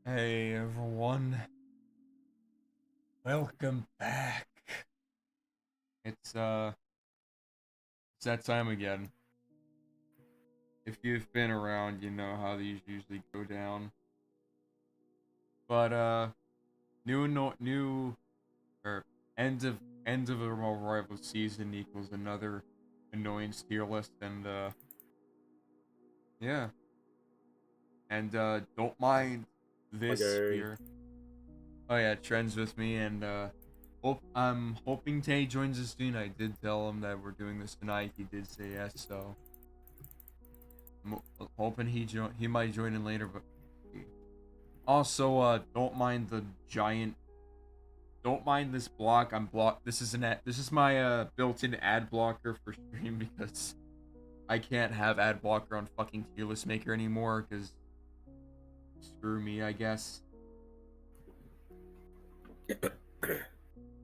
Hey everyone, welcome back. It's that time again. If you've been around, you know how these usually go down. But new no new or end of a rival season equals another annoyance tier list, and yeah, and don't mind this Okay. here. Oh yeah, Trent's with me, and I'm hoping Tay joins us soon. I did tell him that we're doing this tonight. He did say yes, so I'm hoping he might join in later. But also, don't mind this block. This is this is my built-in ad blocker for stream because I can't have ad blocker on fucking tier list maker anymore. Because screw me, I guess.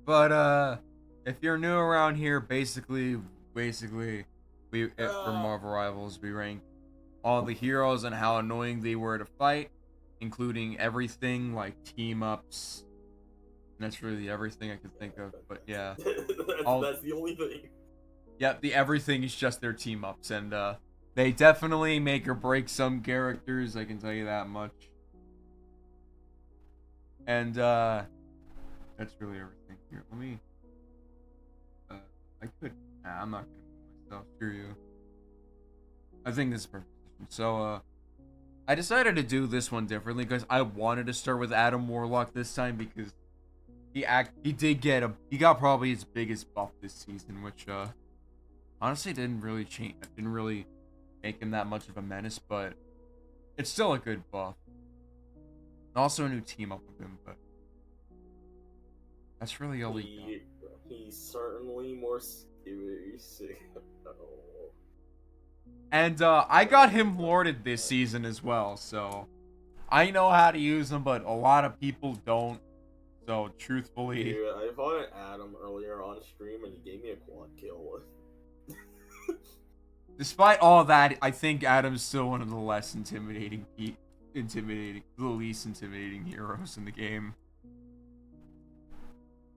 But if you're new around here, basically, for Uh, Marvel Rivals we rank all the heroes and how annoying they were to fight, including everything like team ups. And that's really everything I could think of. But yeah, all that's the only thing. yeah, the everything is just their team ups, and they definitely make or break some characters. I can tell you that much. And that's really everything here. Let me. Uh, I could. Nah, I'm not gonna move myself. Screw you. I think this is perfect. So I decided to do this one differently because I wanted to start with Adam Warlock this time because he got probably his biggest buff this season, which honestly didn't really make him that much of a menace, but it's still a good buff. Also a new team up with him, but that's really all we got. He he's certainly more scary. Oh. And I got him lorded this season as well, so I know how to use him, but a lot of people don't. So truthfully, Dude, I fought Adam earlier on stream and he gave me a quad kill. despite all that, I think Adam's still one of the less the least intimidating heroes in the game.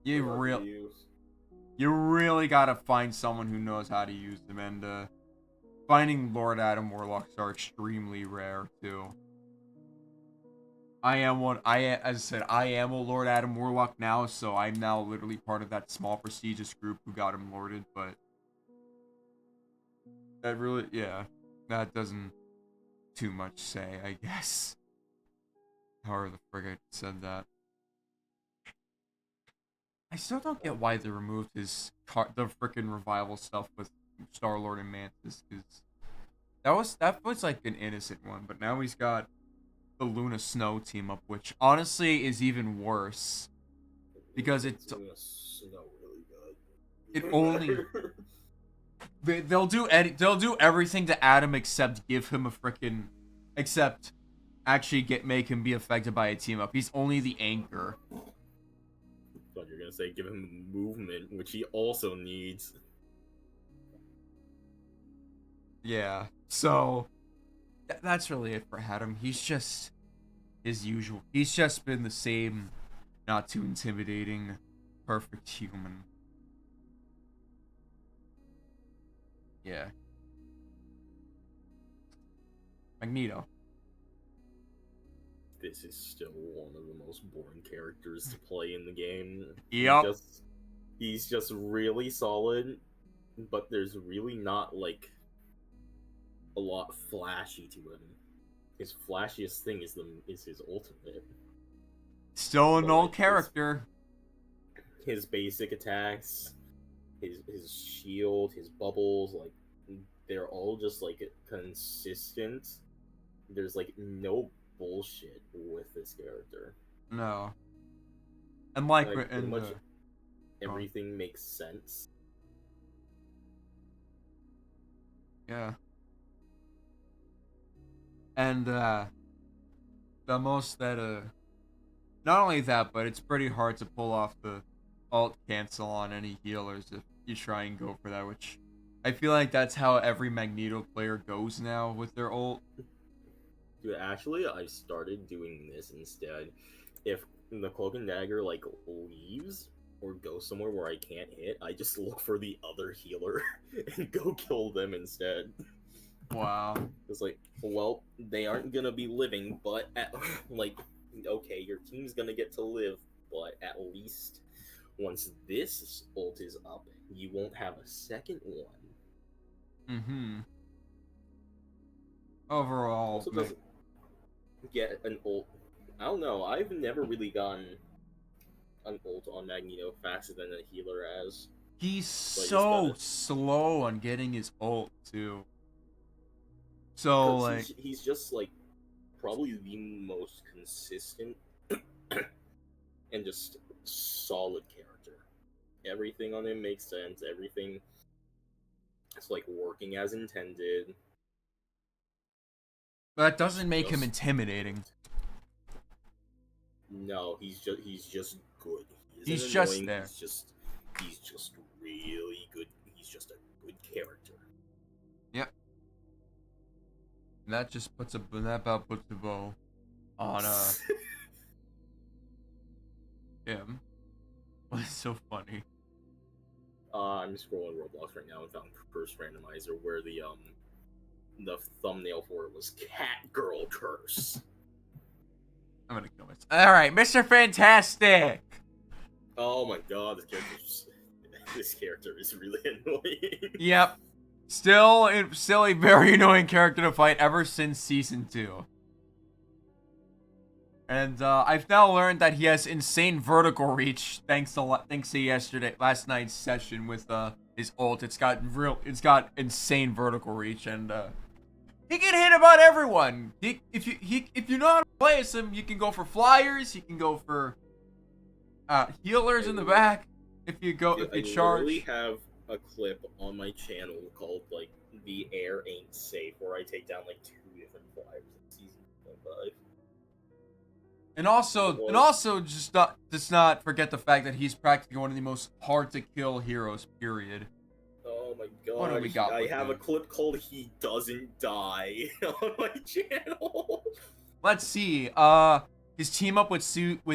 You What about real, you? you really gotta find someone who knows how to use them, and finding Lord Adam Warlocks are extremely rare too. As I said, I am a Lord Adam Warlock now, so I'm now literally part of that small prestigious group who got him lorded. But yeah, that doesn't too much say, I guess. However the frick I said that. I still don't get why they removed the frickin' revival stuff with Star Lord and Mantis, because that was like an innocent one, but now he's got the Luna Snow team up, which honestly is even worse because It's gonna snow really it good. only they'll do everything to Adam except give him a frickin' except actually make him be affected by a team up. He's only the anchor. Thought you're gonna say give him movement, which he also needs. Yeah. So that's really it for Adam. He's just his usual. He's just been the same, not too intimidating, perfect human. Yeah. Magneto. This is still one of the most boring characters to play in the game. Yep. He's just really solid, but there's really not like a lot flashy to him. His flashiest thing is his ultimate. Still an But old like character. his basic attacks, his shield, his bubbles, like they're all just like consistent. There's like no bullshit with this character. No. And like Like pretty and much oh, everything makes sense. yeah. And the most that not only that, but it's pretty hard to pull off the alt cancel on any healers if you try and go for that, which I feel like that's how every Magneto player goes now with their ult. Dude, actually, I started doing this instead. If the cloak and dagger like leaves or goes somewhere where I can't hit, I just look for the other healer and go kill them instead. Wow. It's like, well, they aren't gonna be living, but like, okay, your team's gonna get to live, but at least once this ult is up, you won't have a second one. Mm-hmm. Overall, Also, doesn't get an ult. I don't know. I've never really gotten an ult on Magneto faster than a healer has. he's So I just so gotta, slow on getting his ult too. So because like, he's just like probably the most consistent and just solid character. Everything on him makes sense. Everything is like working as intended. that He's doesn't make him just intimidating. no, he's just good. He He's isn't just annoying. there. He's just really good. He's just a good character. Yep. And that just that about puts the bow on him. It's so funny. I'm scrolling Roblox right now and found Curse Randomizer where the thumbnail for it was Cat Girl Curse. I'm gonna kill myself. All right, Mr. Fantastic. Oh my god, this character is really annoying. Yep. Still a very annoying character to fight ever since season 2. And I've now learned that he has insane vertical reach thanks to last night's session with his ult. It's got insane vertical reach, and he can hit about everyone. If you know how to play as him, you can go for flyers, you can go for healers in the back. If you charge. literally have a clip on my channel called like "The Air Ain't Safe," where I take down like 2 different flyers in season 5. And also, just not forget the fact that he's practically one of the most hard to kill heroes. Period. Oh my What do god! we got I with have him? a clip called "He Doesn't Die" on my channel. Let's see. His team up with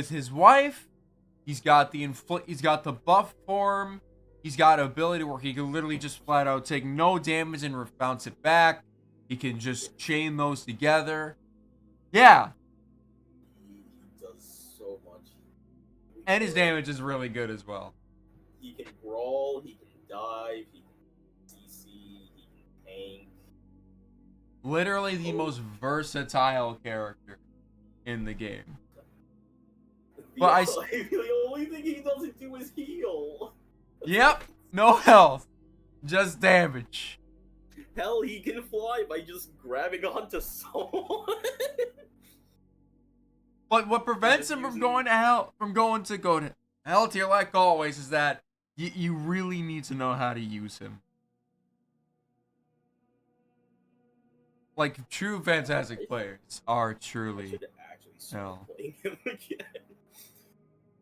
his wife. He's got the buff form. He's got an ability where he can literally just flat out take no damage and bounce it back. He can just chain those together. Yeah, He does so much. and his damage is really good as well. He can brawl. He can dive. He can CC. He can tank. Literally the most versatile character in the game. But The only thing he doesn't do is heal. Yep, no health, just damage. Hell, he can fly by just grabbing onto someone. But what prevents him from going to hell, tier like always, is that you really need to know how to use him. Like true fantastic players are I truly should actually start hell. playing him again.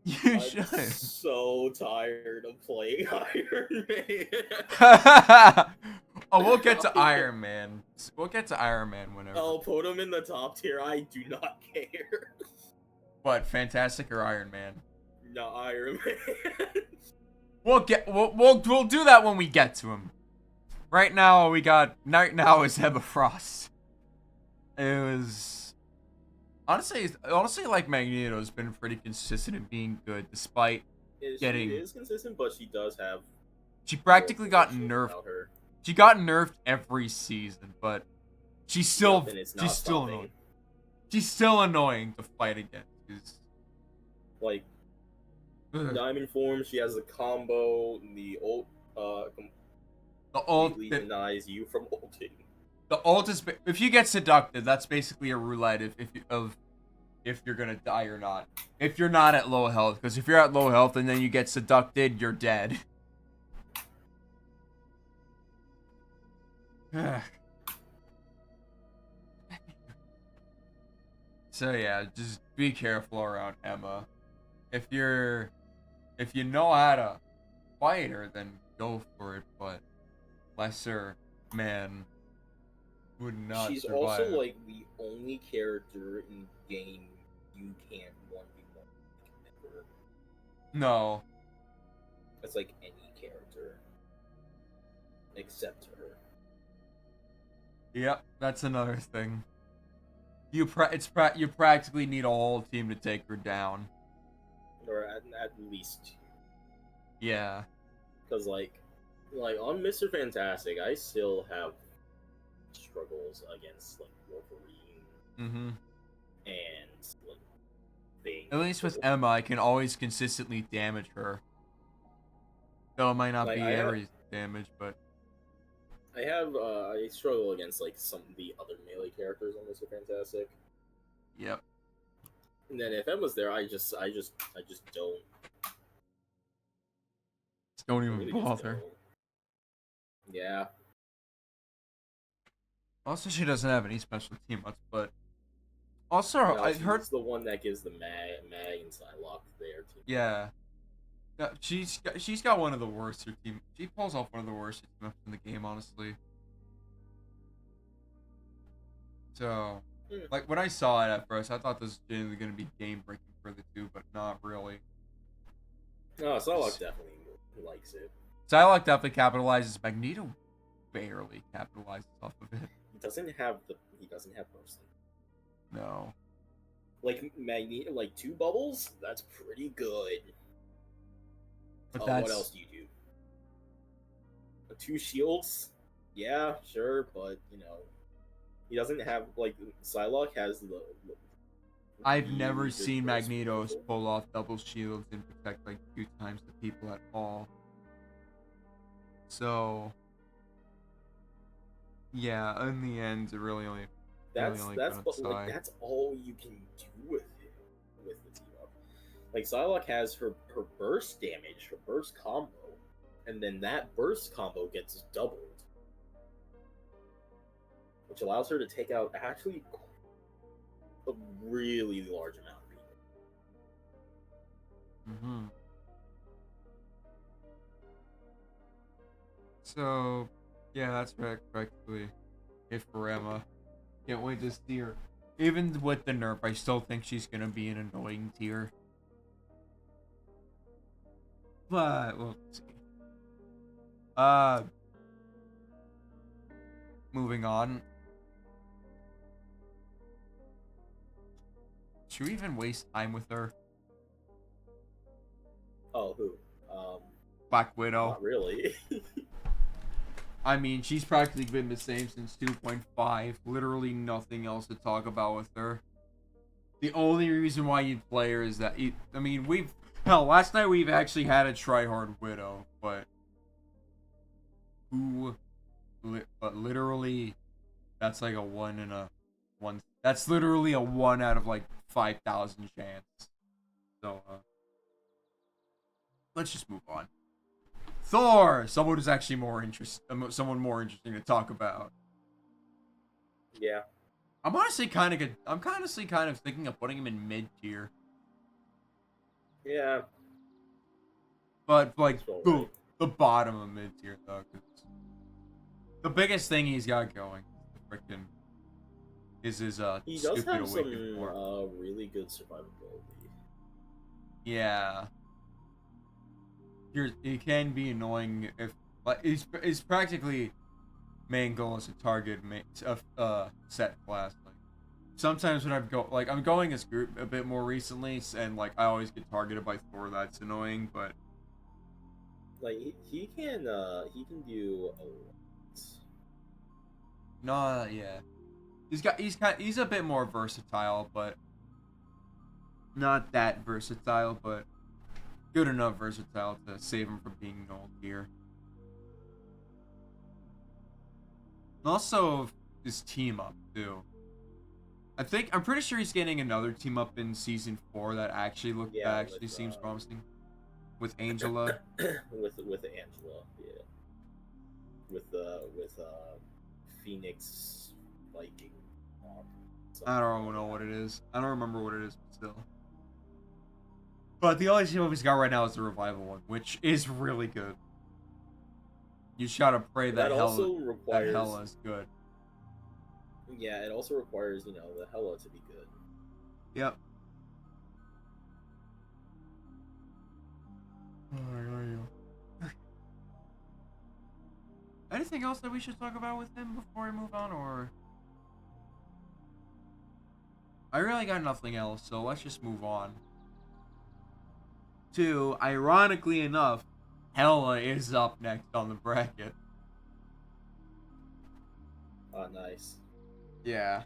You I'm should. so tired of playing Iron Man. Oh, we'll get to Iron Man. We'll get to Iron Man whenever. I'll put him in the top tier. I do not care. What, Fantastic or Iron Man? Not Iron Man. We'll do that when we get to him. Right now is Emma Frost. It was honestly like Magneto's been pretty consistent in being good despite getting. She is consistent, but she does have. She practically got bullshit nerfed. about her. She got nerfed every season, but she's still Yep, and it's she's not still stopping. annoying. She's still annoying to fight against. 'Cause- Like Ugh. Diamond form, she has a combo. The ult The ult, completely denies you from ulting. the ult is if you get seducted, that's basically a roulette if you're gonna die or not. If you're not at low health, because if you're at low health and then you get seducted, you're dead. So yeah, just be careful around Emma. If you know how to fight her, then go for it. But lesser man would not She's also survive. like the only character in the game you can't 1v1 ever. No. It's like any character except her. Yep, that's another thing. You practically need a whole team to take her down. Or at least two. Yeah. Because like on Mr. Fantastic, I still have struggles against like Wolverine Mm-hmm. and like Bane. At least with Emma, I can always consistently damage her. Though it might not Like be every damage, but I struggle against like some of the other melee characters on Mr. Fantastic. yep. And then if Emma's there, I just don't. Don't I even really just bother. don't. Yeah. Also, she doesn't have any special team ups, but also No, I she's heard. the one that gives the mag and Psylocke there too. Yeah. She's got one of the worst team. She pulls off one of the worst team ups in the game, honestly. So, like when I saw it at first, I thought this was genuinely going to be game breaking for the two, but not really. No, Psylocke definitely likes it. Psylocke definitely capitalizes. Magneto barely capitalizes off of it. He doesn't have mercy. No. Like Magneto, like 2 bubbles, that's pretty good. But What else do you do? 2 shields? Yeah, sure, but you know, he doesn't have like Psylocke has the I've really never good seen burst Magneto rifle. pull off double shields and protect like 2 times the people at all. So, yeah, in the end, it really only That's got but like Psy. that's all you can do with it with the team up. Like Psylocke has her burst damage, her burst combo, and then that burst combo gets doubled, which allows her to take out actually a really large amount of people. Mm-hmm. So, yeah, that's practically it for Emma. Can't wait to see her. Even with the nerf, I still think she's gonna be an annoying tier. But we'll see. Moving on. Should we even waste time with her? Oh, who? Black Widow. Not really. I mean, she's practically been the same since 2.5. Literally nothing else to talk about with her. The only reason why you'd play her is that... I mean, last night we've actually had a tryhard Widow, but... But literally, that's like a 1 in a... 1... That's literally a 1 out of like 5,000 chance. So, let's just move on. Thor! Someone who's actually someone more interesting to talk about. Yeah. I'm honestly kind of thinking of putting him in mid tier. Yeah. But like Right. the bottom of mid tier though, cause the biggest thing he's got going is his He does stupid have some awakened form. really good survivability. Yeah. He can be annoying if like he's practically main goal is to target set class. Like sometimes when I'm going as group a bit more recently, and like I always get targeted by Thor. That's annoying, but Like he can do a lot. no, yeah, he's a bit more versatile, but not that versatile, but good enough versatile to save him from being null tier. And also his team up too. I'm pretty sure he's getting another team up in season 4 that actually seems promising. With Angela. with Angela, yeah. With Phoenix Viking. I don't know what it is. I don't remember what it is, but still. But the only team up he's got right now is the revival one, which is really good. You just gotta pray that hell is good. Yeah, it also requires, the Hella to be good. Yep. Anything else that we should talk about with him before we move on, or? I really got nothing else, so let's just move on. To, ironically enough, Hella is up next on the bracket. Oh, nice. Yeah.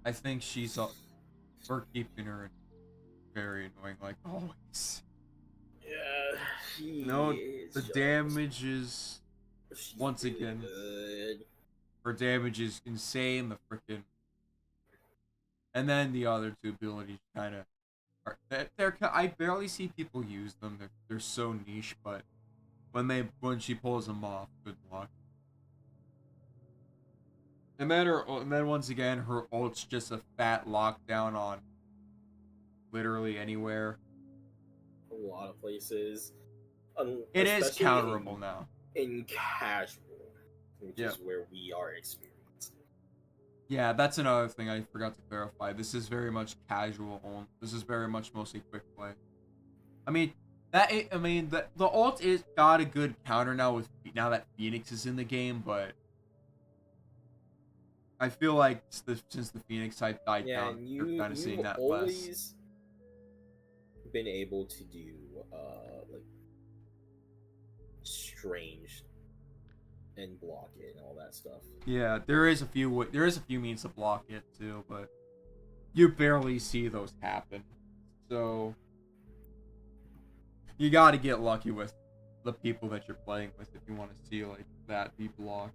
I think she's up. We're keeping her very annoying, like always. Yeah, No, she is the just. damage is, She's once really again, good. her damage is insane. The freaking. And then the other two abilities kind of. I barely see people use them. They're so niche, but when she pulls them off, good luck. And then once again, her ult's just a fat lockdown on literally anywhere. A lot of places, It is especially counterable now. in casual, which Yep. is where we are experiencing. Yeah, that's another thing I forgot to clarify. This is very much casual only. This is very much mostly quick play. I mean, the ult is got a good counter now that Phoenix is in the game, but I feel like since the Phoenix type died Yeah, down, and you're you kind of you've seeing that less. always been able to do like strange and block it and all that stuff. Yeah, there is a few means to block it too, but you barely see those happen. So you got to get lucky with the people that you're playing with if you want to see like that be blocked.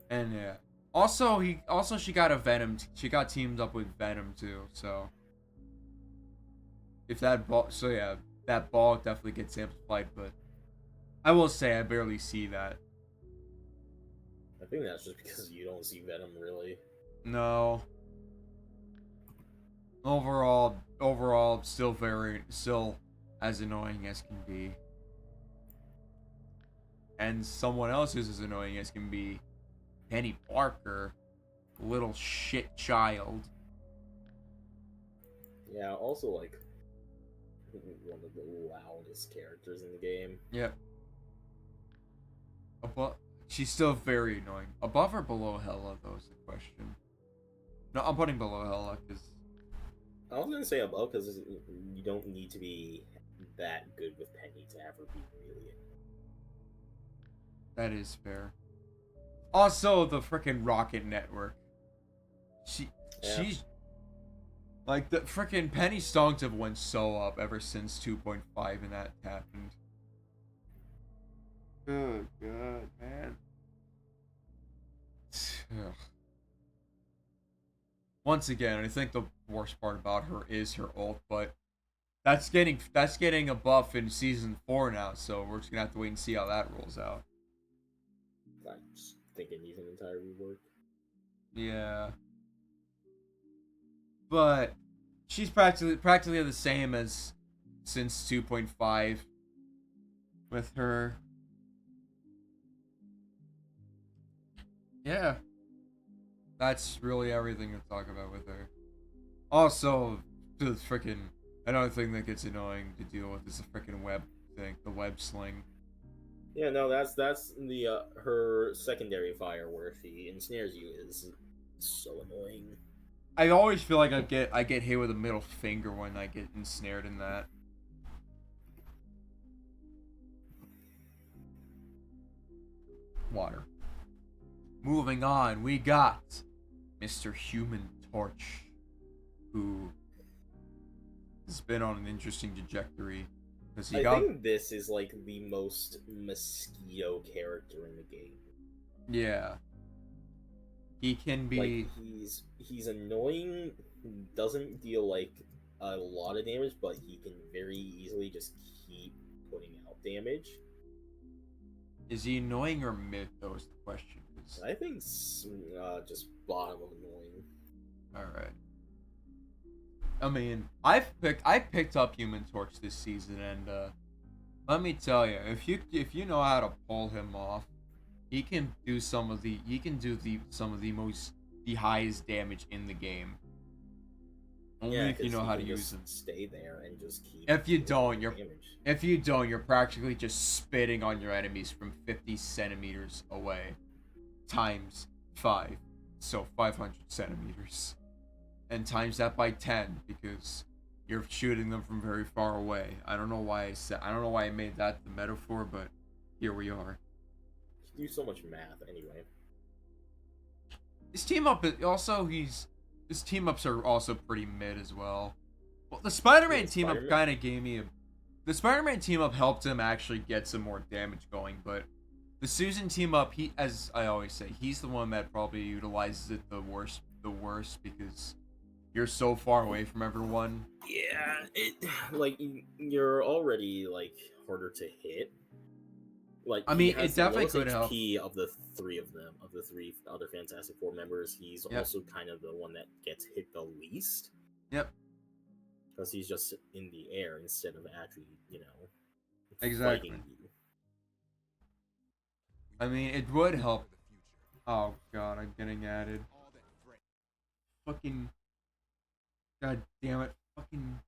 And yeah, also she got a Venom. She got teamed up with Venom too. So if that ball, so yeah, that ball definitely gets amplified. But I will say I barely see that. I think that's just because you don't see Venom really. No, overall, still as annoying as can be. And someone else who's as annoying as can be, Penny Parker, little shit child. Yeah, also like one of the loudest characters in the game. Yep. Above, she's still very annoying. Above or below Hella, though, is the question. No, I'm putting below Hella because I was gonna say above because you don't need to be that good with Penny to have her be really annoying. that is fair. Also, the freaking Rocket Network. Yeah. She's like the freaking Penny songs have went so up ever since 2.5 and that happened. Oh god, man. Ugh. Once again, I think the worst part about her is her ult, but that's getting a buff in season 4 now, so we're just gonna have to wait and see how that rolls out. I just think it needs an entire rework. Yeah, but she's practically the same as since 2.5 with her. Yeah, that's really everything to talk about with her. Also, the freaking another thing that gets annoying to deal with is the freaking web thing, the web sling. Yeah, no, that's the her secondary fire where she ensnares you is so annoying. I always feel like I get hit with a middle finger when I get ensnared in that. Water. Moving on, we got Mr. Human Torch, who has been on an interesting trajectory because I think this is like the most mosquito character in the game. yeah, he can be Like he's annoying, doesn't deal like a lot of damage, but he can very easily just keep putting out damage. is he annoying or mid though is the question. I think just bottom of annoying. All right. I mean, I picked up Human Torch this season, and let me tell you, if you know how to pull him off, he can do some of the the highest damage in the game. Only Yeah, if you because know he how to can use just them. stay there and just keep If you doing don't, more you're damage. practically just spitting on your enemies from 50 centimeters away, times 5, so 500 centimeters, and times that by 10 because you're shooting them from very far away. I don't know why I made that the metaphor, but here we are. You do so much math anyway. His team up also his team ups are also pretty mid as well. Well, the Spider-Man Yeah, team up Spider-Man. kind of gave me a the Spider-Man team up helped him actually get some more damage going, but the Susan team up, he, as I always say, he's the one that probably utilizes it the worst because you're so far away from everyone. Yeah, it like you're already like harder to hit. Like I he mean, has it the definitely lowest could help. HP of the three of them, of the three other Fantastic Four members. He's Yep, also kind of the one that gets hit the least yep, because he's just in the air instead of actually, exactly. fighting you. I mean, it would help. Oh god, I'm getting added. Fucking god damn it. Fucking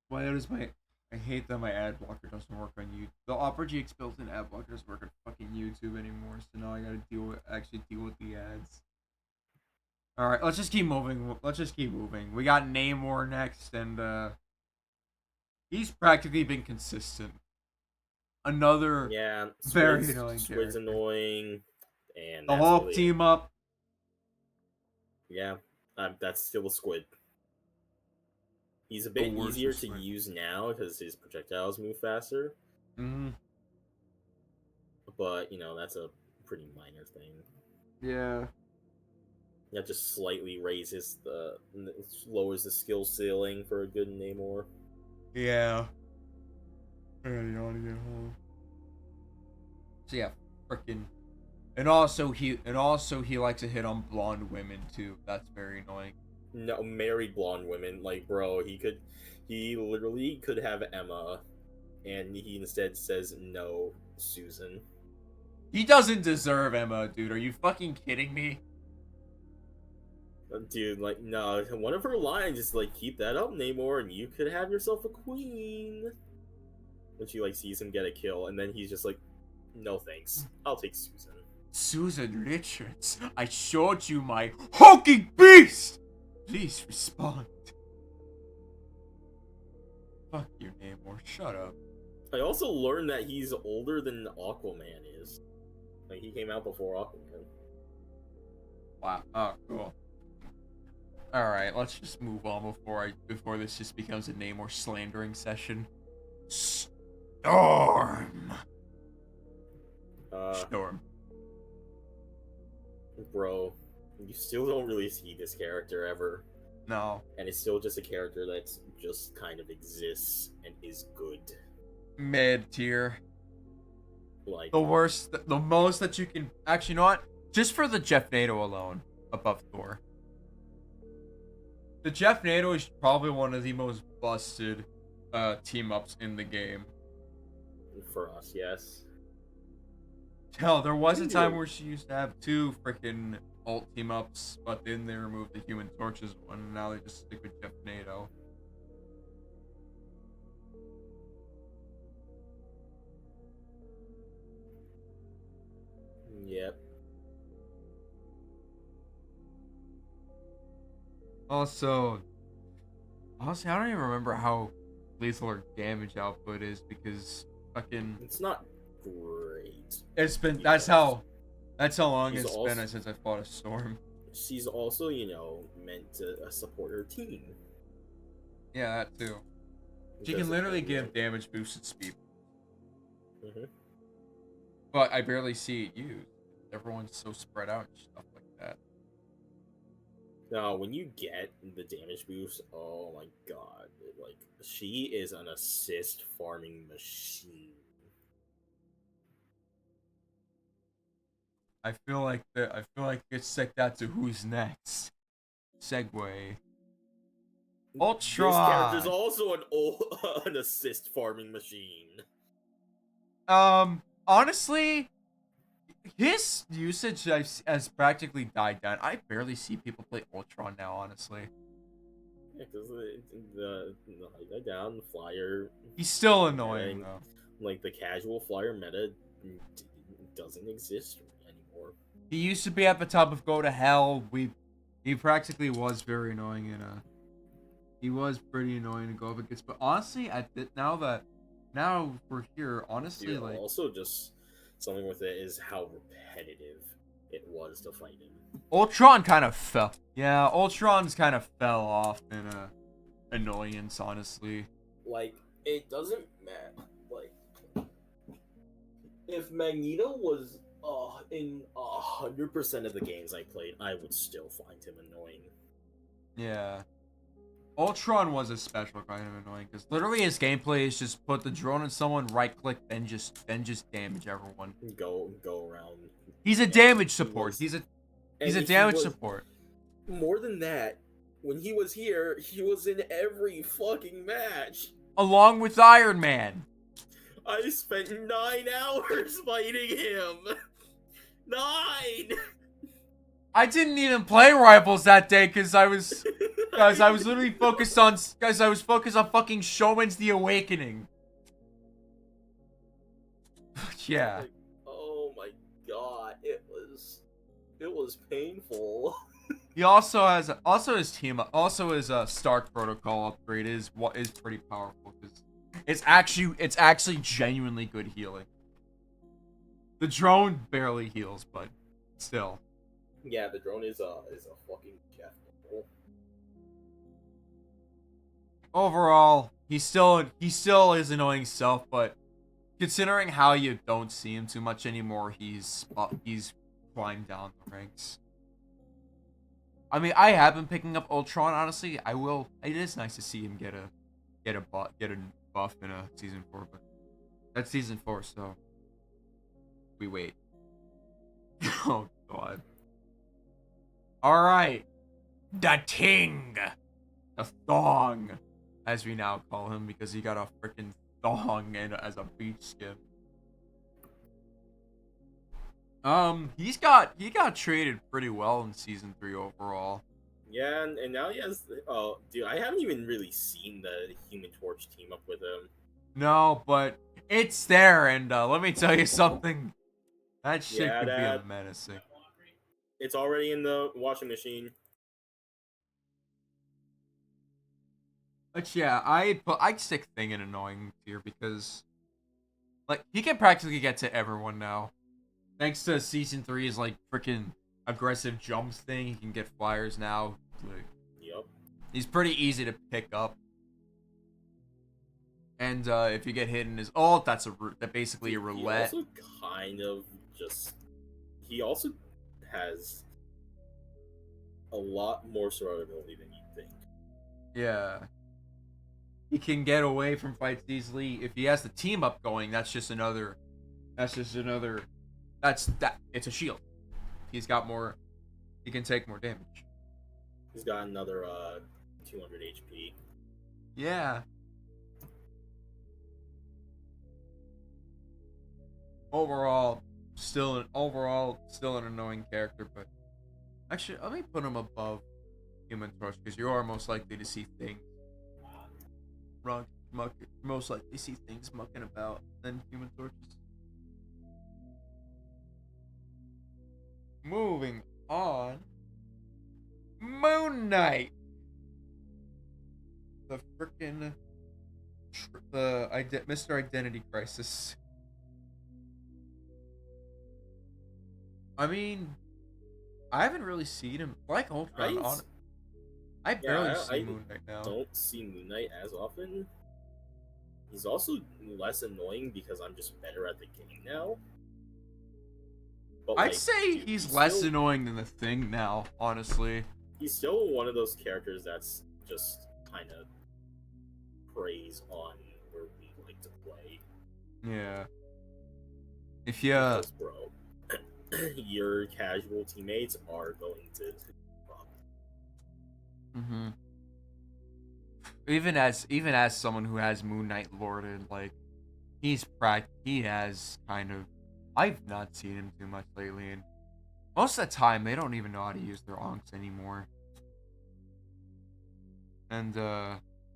why does my I hate that my ad blocker doesn't work on YouTube. The Opera GX built-in ad blocker doesn't work on fucking YouTube anymore, so now I gotta deal with the ads. Alright, let's just keep moving. Let's just keep moving. We got Namor next, and he's practically been consistent. Another Yeah, very annoying Squid's character. annoying, and The that's Hulk really it. team up. Yeah, that's still a Squid. He's a The bit worst easier of to Squid. use now because his projectiles move faster, Mm-hmm. but that's a pretty minor thing. Yeah. That just slightly lowers the skill ceiling for a good Namor. Yeah. I gotta want to get home. So yeah, freaking. And also he likes to hit on blonde women too. That's very annoying. No, married blonde women, like bro, he literally could have Emma, and he instead says no, Susan. He doesn't deserve Emma, dude. Are you fucking kidding me? Dude, like, no, one of her lines is like, keep that up, Namor, and you could have yourself a queen. When she like sees him get a kill, and then he's just like, no thanks, I'll take Susan. Susan Richards, I showed you my hulking beast! Please respond. Fuck you, Namor. Shut up. I also learned that he's older than Aquaman is. Like, he came out before Aquaman. Wow. Oh, cool. Alright, let's just move on before this just becomes a Namor slandering session. Storm! Uh, Storm. bro, you still don't really see this character ever. No. And it's still just a character that's just kind of exists and is good. Mid tier. Like, The worst, the most that you can. Actually, you know what? Just for the Jeff Nato alone, above Thor. The Jeff Nato is probably one of the most busted team ups in the game. for us, yes. Hell, there was a You time do. where she used to have two freaking alt team ups, but then they removed the Human Torches one, and now they just stick with Jeff Nato. Yep. Also, honestly, I don't even remember how lethal her damage output is because fucking It's not great. it's been To be honest. that's how long She's it's also been since I fought a storm. she's also, meant to support her team. Yeah, that too. She Because can literally again, give damage boosted speed, hmm but I barely see it used. Everyone's so spread out and stuff like that. Now, when you get the damage boost, oh my god, like she is an assist farming machine. I feel like it's like that to who's next. Segway. This character is Ultron. also an assist farming machine. honestly, his usage has practically died down. I barely see people play Ultron now, honestly. Yeah, because the Hydra down flyer He's still meta, annoying though. like the casual flyer meta doesn't exist anymore. He used to be at the top of Go to Hell. He practically was very annoying in a. He was pretty annoying to go up against, but honestly, now we're here, honestly, Dude, like also just something with it is how repetitive it was to fight him. Ultron kind of fell. Yeah, Ultron's kind of fell off in a annoyance, honestly. Like it doesn't matter. Like if Magneto was in 100% of the games I played, I would still find him annoying. Yeah. Ultron was a special kind of annoying because literally his gameplay is just put the drone on someone, right click, then just damage everyone. Go around. He's a And damage he support. was, He's a and he damage was support. more than that. When he was here, he was in every fucking match. Along with Iron Man. I spent 9 hours fighting him. 9. I didn't even play Rivals that day because I was literally focused on fucking Showman's The Awakening. Yeah. Like, oh my god, it was painful. He also has his team also his Stark Protocol upgrade is pretty powerful because it's actually genuinely good healing. The drone barely heals, but still. Yeah, the drone is a fucking chef. Overall, he still is annoying self, but considering how you don't see him too much anymore, he's climbed down the ranks. I mean, I have been picking up Ultron. Honestly, I will. It is nice to see him get a buff in a season 4, but that's season 4, so we wait. Oh god. All right, the Ting, the Thong, as we now call him because he got a freaking thong and as a beach skin. He got traded pretty well in season 3 overall. Yeah, and now he has. Oh, dude, I haven't even really seen the Human Torch team up with him. No, but it's there, and let me tell you something. That shit Yeah, could be a Dad. menacing. It's already in the washing machine. But yeah, I'd stick Thing in annoying tier because like he can practically get to everyone now. Thanks to season 3's like freaking aggressive jumps thing, he can get flyers now. Like, Yep. he's pretty easy to pick up. And if you get hit in his ult, that's basically a roulette. He also kind of just. He also has a lot more survivability than you'd think. Yeah. He can get away from fights easily. If he has the team up going, that's just another. It's a shield. He's got more. He can take more damage. He's got another 200 HP. Yeah. Overall, still an annoying character, but actually, let me put him above Human Torch because you are most likely to see things most likely see things mucking about than Human Torches. Moving on, Moon Knight, the frickin' Mr. Identity Crisis. I mean, I haven't really seen him like Ultron. I barely see Moon Knight now. I don't see Moon Knight as often. He's also less annoying because I'm just better at the game now. But I'd say he's less annoying than the Thing now, honestly. He's still one of those characters that's just kind of preys on where we like to play. Yeah. If you... Because, bro, your casual teammates are going to... Mm-hmm. Even as someone who has Moon Knight lorded, like he has kind of I've not seen him too much lately, and most of the time they don't even know how to use their onks anymore. And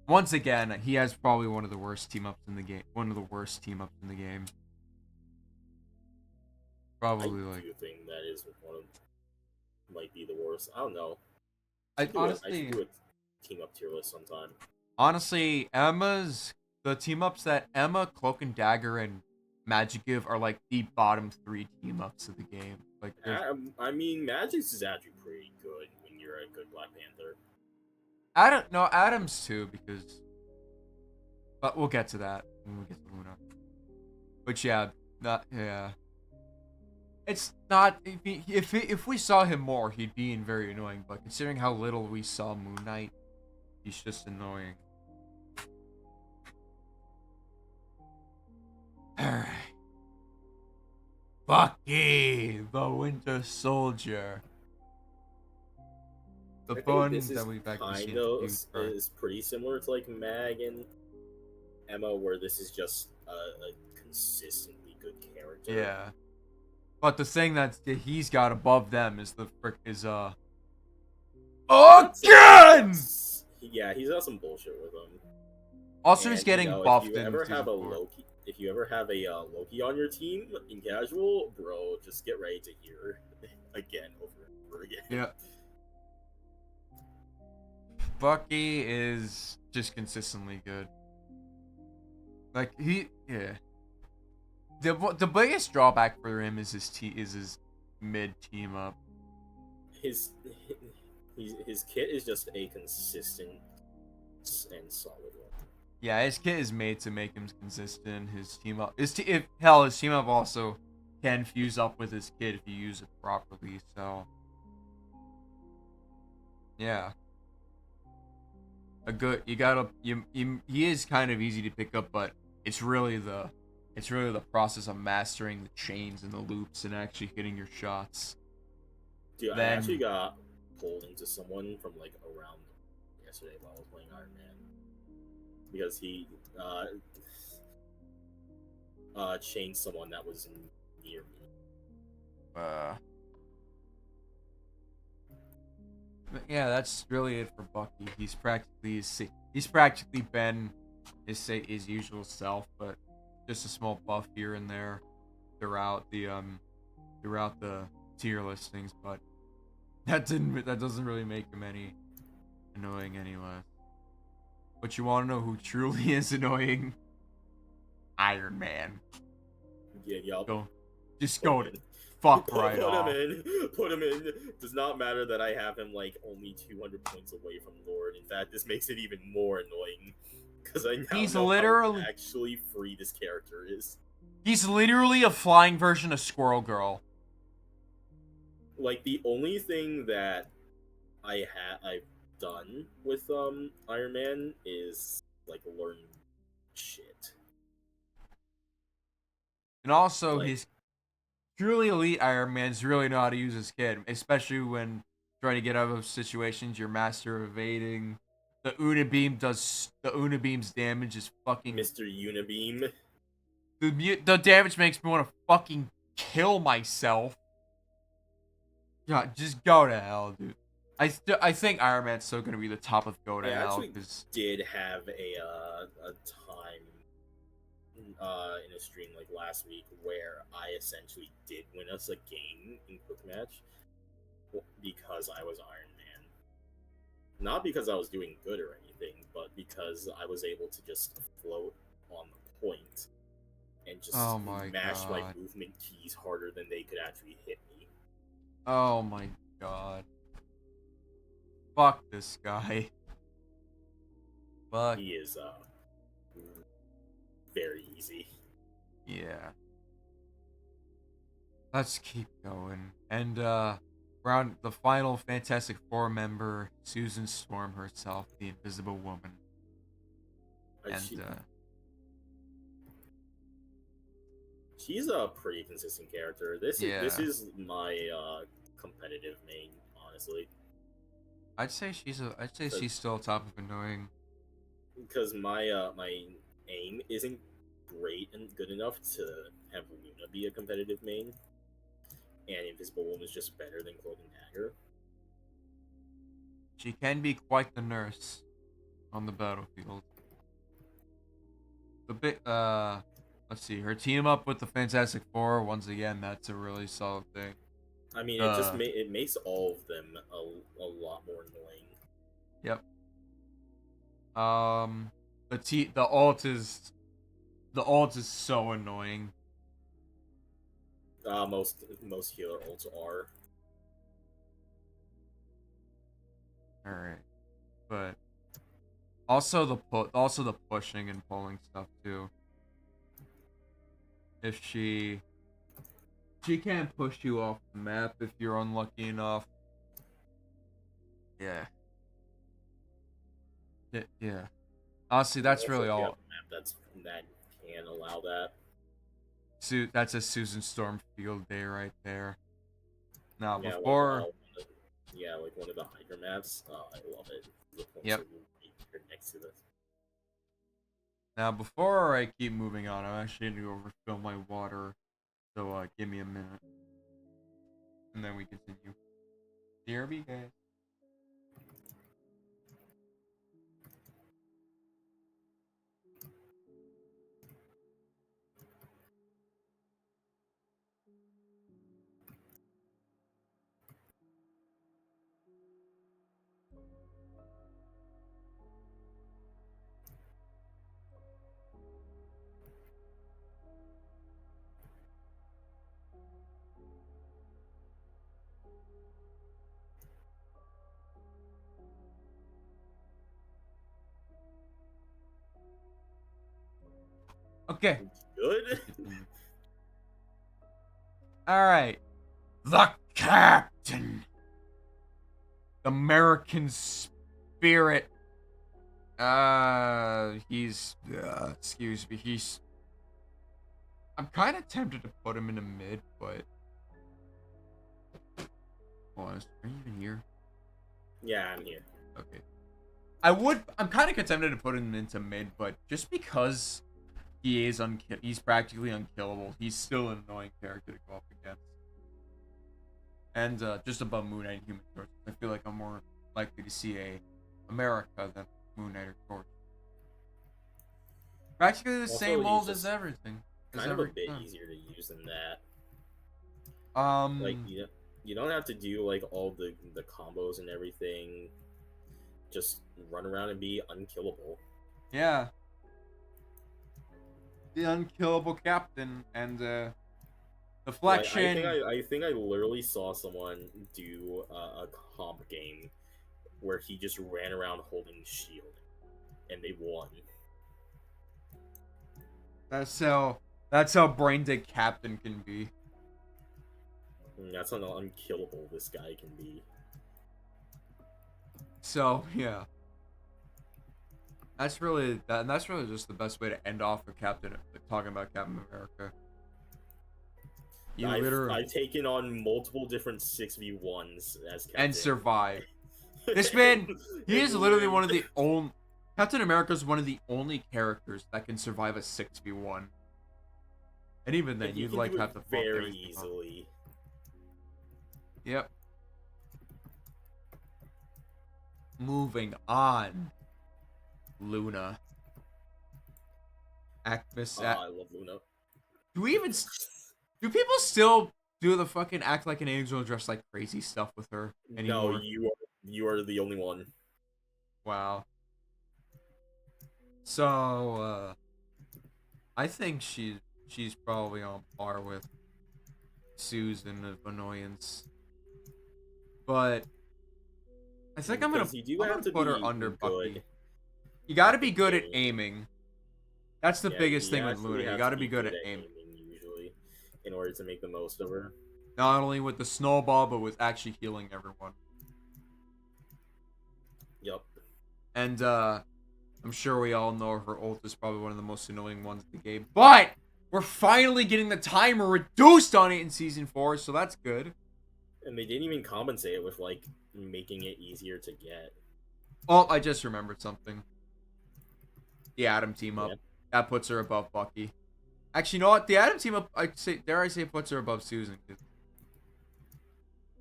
once again, he has probably one of the worst team ups in the game. One of the worst team ups in the game. I Probably like do think that is one of might be the worst. I don't know. I I should honestly do a team up tier list sometime. honestly Emma's the team ups that Emma, Cloak and Dagger, and Magic give are like the bottom 3 team ups of the game. Like there's I mean, Magic's is actually pretty good when you're a good Black Panther. Adams too because but we'll get to that when we get to Luna. But yeah, not yeah. It's not if we saw him more, he'd be very annoying. But considering how little we saw Moon Knight, he's just annoying. Alright. Bucky, the Winter Soldier. The I think fun this is that we've actually kind of introduced her. is pretty similar to like Mag and Emma, where this is just a consistently good character. Yeah. But the thing that he's got above them is again! Yeah, he's got some bullshit with him. Also, And he's getting buffed in season 4. If you ever have a Loki on your team in casual, bro, just get ready to hear again over and over again. Yeah. Bucky is just consistently good. Like yeah. The biggest drawback for him is his mid team up. His his kit is just a consistent and solid one. Yeah, his kit is made to make him consistent. His team up his team up also can fuse up with his kit if you use it properly. So yeah, he is kind of easy to pick up, but it's really the process of mastering the chains and the loops and actually hitting your shots. Dude, I actually got pulled into someone from like around yesterday while I was playing Iron Man because he chained someone that was near me. Yeah, that's really it for Bucky. He's practically been his usual self, but just a small buff here and there throughout the tier listings. But that doesn't really make him any annoying any less. But you want to know who truly is annoying? Iron Man. Yeah, yup. Just go to fuck right off. Put him in. Does not matter that I have him like only 200 points away from Lord. In fact, this makes it even more annoying because I now know how actually free this character is. He's literally a flying version of Squirrel Girl. Like the only thing that I've done with Iron Man is like learn shit. And also, like, he's truly elite Iron Man's really know how to use his kit, especially when trying to get out of situations. You're master of evading. The Unibeam's damage is fucking Mr. Unibeam. The damage makes me want to fucking kill myself. Yeah, just go to hell, dude. I think Iron Man's still gonna be the top of go to hell. I did have a time in a stream like last week where I essentially did win us a game in quick match because I was Iron Man. Not because I was doing good or anything, but because I was able to just float on the point and just mash my movement keys harder than they could actually hit me. Oh my god. Fuck this guy. Fuck. He is very easy. Yeah. Let's keep going. And around the final Fantastic Four member, Susan Storm herself, the Invisible Woman. She's a pretty consistent character. This is my competitive main, honestly. I'd say she's still top of annoying. Because my my aim isn't great and good enough to have Luna be a competitive main, and Invisible Woman is just better than Cloak and Dagger. She can be quite the nurse on the battlefield. The bit, let's see, her team up with the Fantastic Four, once again, that's a really solid thing. I mean, it makes all of them a lot more annoying. Yep. The ult is so annoying. Most healer ults are. All right, but also the pushing and pulling stuff too. If she can't push you off the map if you're unlucky enough. Yeah. Yeah. Honestly, that's Also, really if you have all. a map that can allow that. That's a Susan Storm field day right there. Now Yeah, before. like one of the Hydra maps. I love it. The points Yep. are right next to this. Now before I keep moving on, I'm actually going to go refill my water. So give me a minute, and then we continue. DRB, guys. Okay. Good. All right. The captain. The American spirit. Excuse me. I'm kind of tempted to put him in a mid, but. Pause. Are you even here? Yeah, I'm here. Okay. I'm kind of tempted to put him into mid, but just because he's practically unkillable, he's still an annoying character to go up against. And just above Moon Knight and Human Torch, I feel like I'm more likely to see a America than Moon Knight or Torch. Practically the same mold as everything. Kind of a bit easier to use than that. Like you don't have to do like all the combos and everything. Just run around and be unkillable. Yeah. The unkillable captain and deflection. Like, I think I literally saw someone do a comp game where he just ran around holding shield, and they won. That's how brain dead captain can be. That's how unkillable this guy can be. So yeah. That's really just the best way to end off a Captain talking about Captain America. I've taken on multiple different 6v1s as Captain and survived. This man, he is literally one of the only. Captain America is one of the only characters that can survive a 6v1. And even then, you'd like have to very easily. Yep. Moving on. Luna. Actress. I love Luna. Do people still do the fucking act like an angel dress like crazy stuff with her anymore? No, you are the only one. Wow. So I think she's probably on par with Susan of Annoyance. But I think I'm gonna put her under Bucky. You gotta be good at aiming. That's the biggest thing with Luna. You gotta be good at aiming. Usually, in order to make the most of her. Not only with the snowball, but with actually healing everyone. Yep. And I'm sure we all know her ult is probably one of the most annoying ones in the game. But we're finally getting the timer reduced on it in Season 4, so that's good. And they didn't even compensate it with, like, making it easier to get. Oh, I just remembered something. The Atom team up. Yeah. That puts her above Bucky. Actually, you know what? The Adam team up, dare I say, puts her above Susan. 'Cause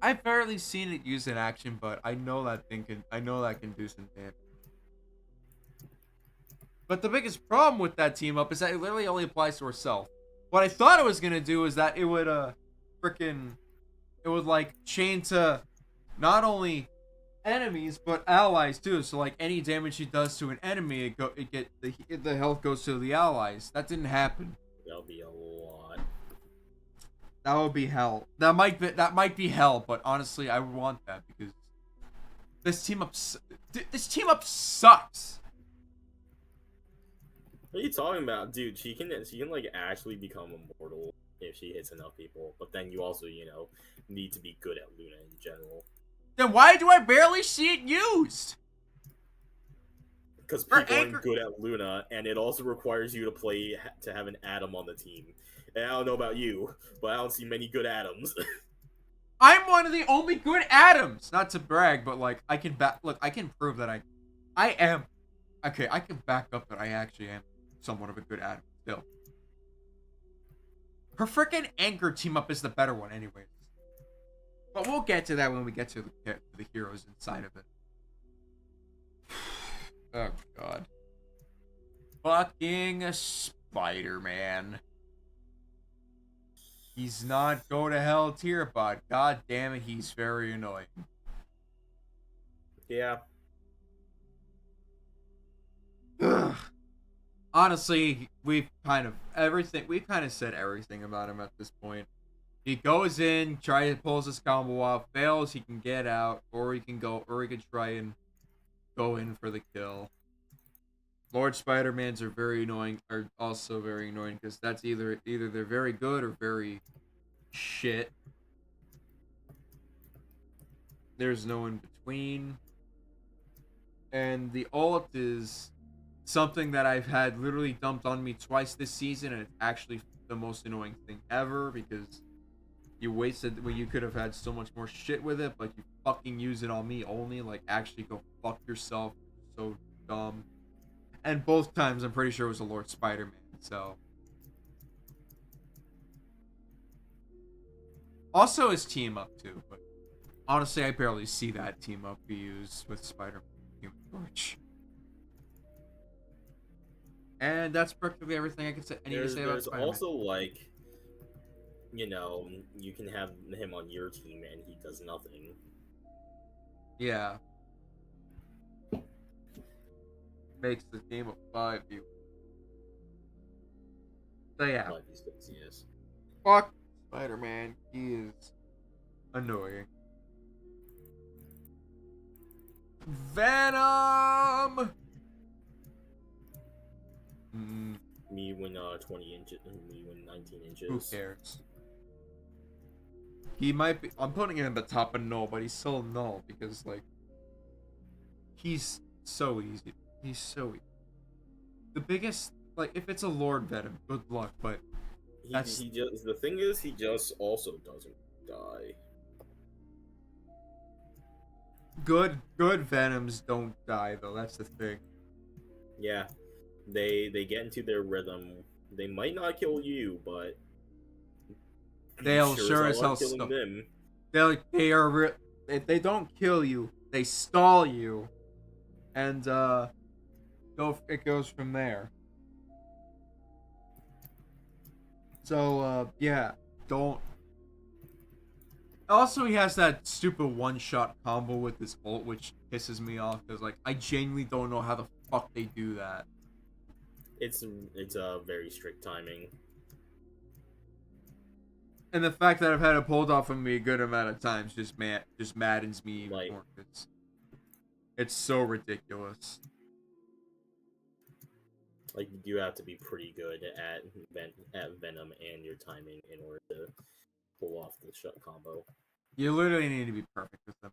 I've barely seen it used in action, but I know that can do some damage. But the biggest problem with that team up is that it literally only applies to herself. What I thought it was gonna do is that it would freaking it would like chain to not only enemies but allies too. So like any damage she does to an enemy, the health goes to the allies. That didn't happen. That'll be a lot. That would be hell. That might be hell, but honestly, I would want that because this team up sucks. What are you talking about, dude? She can like actually become immortal if she hits enough people. But then you also, need to be good at Luna in general. Then why do I barely see it used? Because people aren't good at Luna, and it also requires you to have an Adam on the team. And I don't know about you, but I don't see many good Adams. I'm one of the only good Adams. Not to brag, but like I can I can prove that I am. Okay, I can back up that I actually am somewhat of a good Adam still. Her freaking anchor team up is the better one, anyways. But we'll get to that when we get to the heroes inside of it. Oh god. Fucking Spider-Man. He's not go to hell tier, but god damn it, he's very annoying. Yeah. Ugh. Honestly, we've kind of said everything about him at this point. He goes in, pulls his combo off, fails, he can get out, or he can try and go in for the kill. Lord Spider-Mans are also very annoying because that's either they're very good or very shit. There's no in between. And the ult is something that I've had literally dumped on me twice this season, and it's actually the most annoying thing ever because you wasted when you could have had so much more shit with it, but you fucking use it on me only. Like, actually go fuck yourself. So dumb. And both times, I'm pretty sure it was a Lord Spider-Man. So, also his team up too. But honestly, I barely see that team up be used with Spider-Man and Human Torch. And that's practically everything I need to say about Spider-Man. There's also like, you can have him on your team and he does nothing. Yeah. Makes the team of 5 viewers. So yeah. 5v6, yes. Fuck Spider-Man. He is annoying. Venom! Me when 20 inches, me when 19 inches. Who cares? He might be. I'm putting him in the top of null, but he's still null because, like, he's so easy. He's so easy. The biggest, like, if it's a Lord Venom, good luck, but the thing is, he just also doesn't die. Good Venoms don't die though. That's the thing. Yeah, they get into their rhythm. They might not kill you, but they'll sure as hell killing them. They don't kill you. They stall you, and it goes from there. So yeah, don't. Also, he has that stupid one-shot combo with his ult, which pisses me off because, like, I genuinely don't know how the fuck they do that. It's a very strict timing. And the fact that I've had it pulled off of me a good amount of times just maddens me even more. It's so ridiculous. Like, you have to be pretty good at Venom and your timing in order to pull off the shot combo. You literally need to be perfect with them.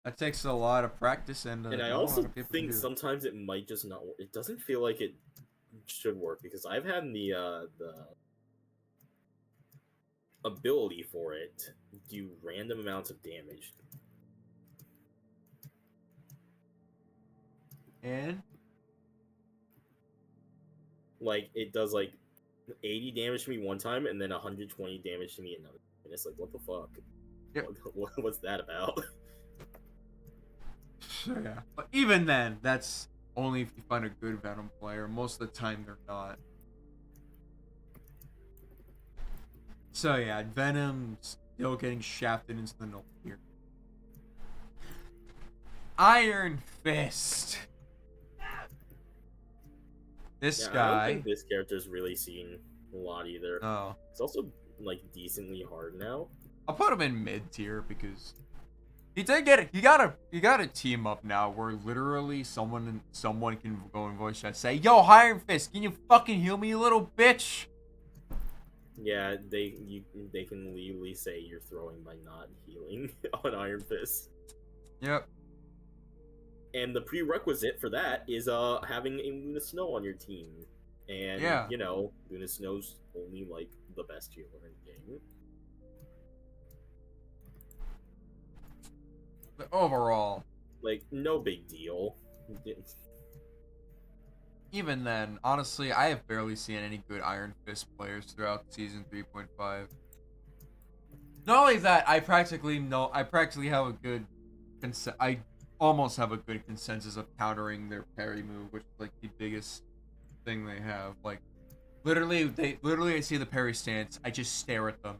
That takes a lot of practice and I also think sometimes it might just not work. It doesn't feel like it should work because I've had the ability for it do random amounts of damage. And like, it does like 80 damage to me one time and then 120 damage to me another. And it's like, what the fuck? Yep. What's that about? So yeah, but even then, that's only if you find a good Venom player. Most of the time, they're not. So yeah, Venom's still getting shafted into the null here. Iron Fist. This I don't guy. think this character's really seen a lot either. Oh, It's also like decently hard now. I'll put him in mid tier because he did get it. He got a team up now where literally someone can go in voice chat say, "Yo, Iron Fist, can you fucking heal me, you little bitch?" Yeah, they can legally say you're throwing by not healing on Iron Fist. Yep. And the prerequisite for that is having a Luna Snow on your team. And Yeah. you know, Luna Snow's only like the best healer in the game. But overall, Like, no big deal. even then, honestly, I have barely seen any good Iron Fist players throughout season 3.5. Not only that, I practically have a good I almost have a good consensus of countering their parry move, which is like the biggest thing they have. Like literally I see the parry stance, I just stare at them.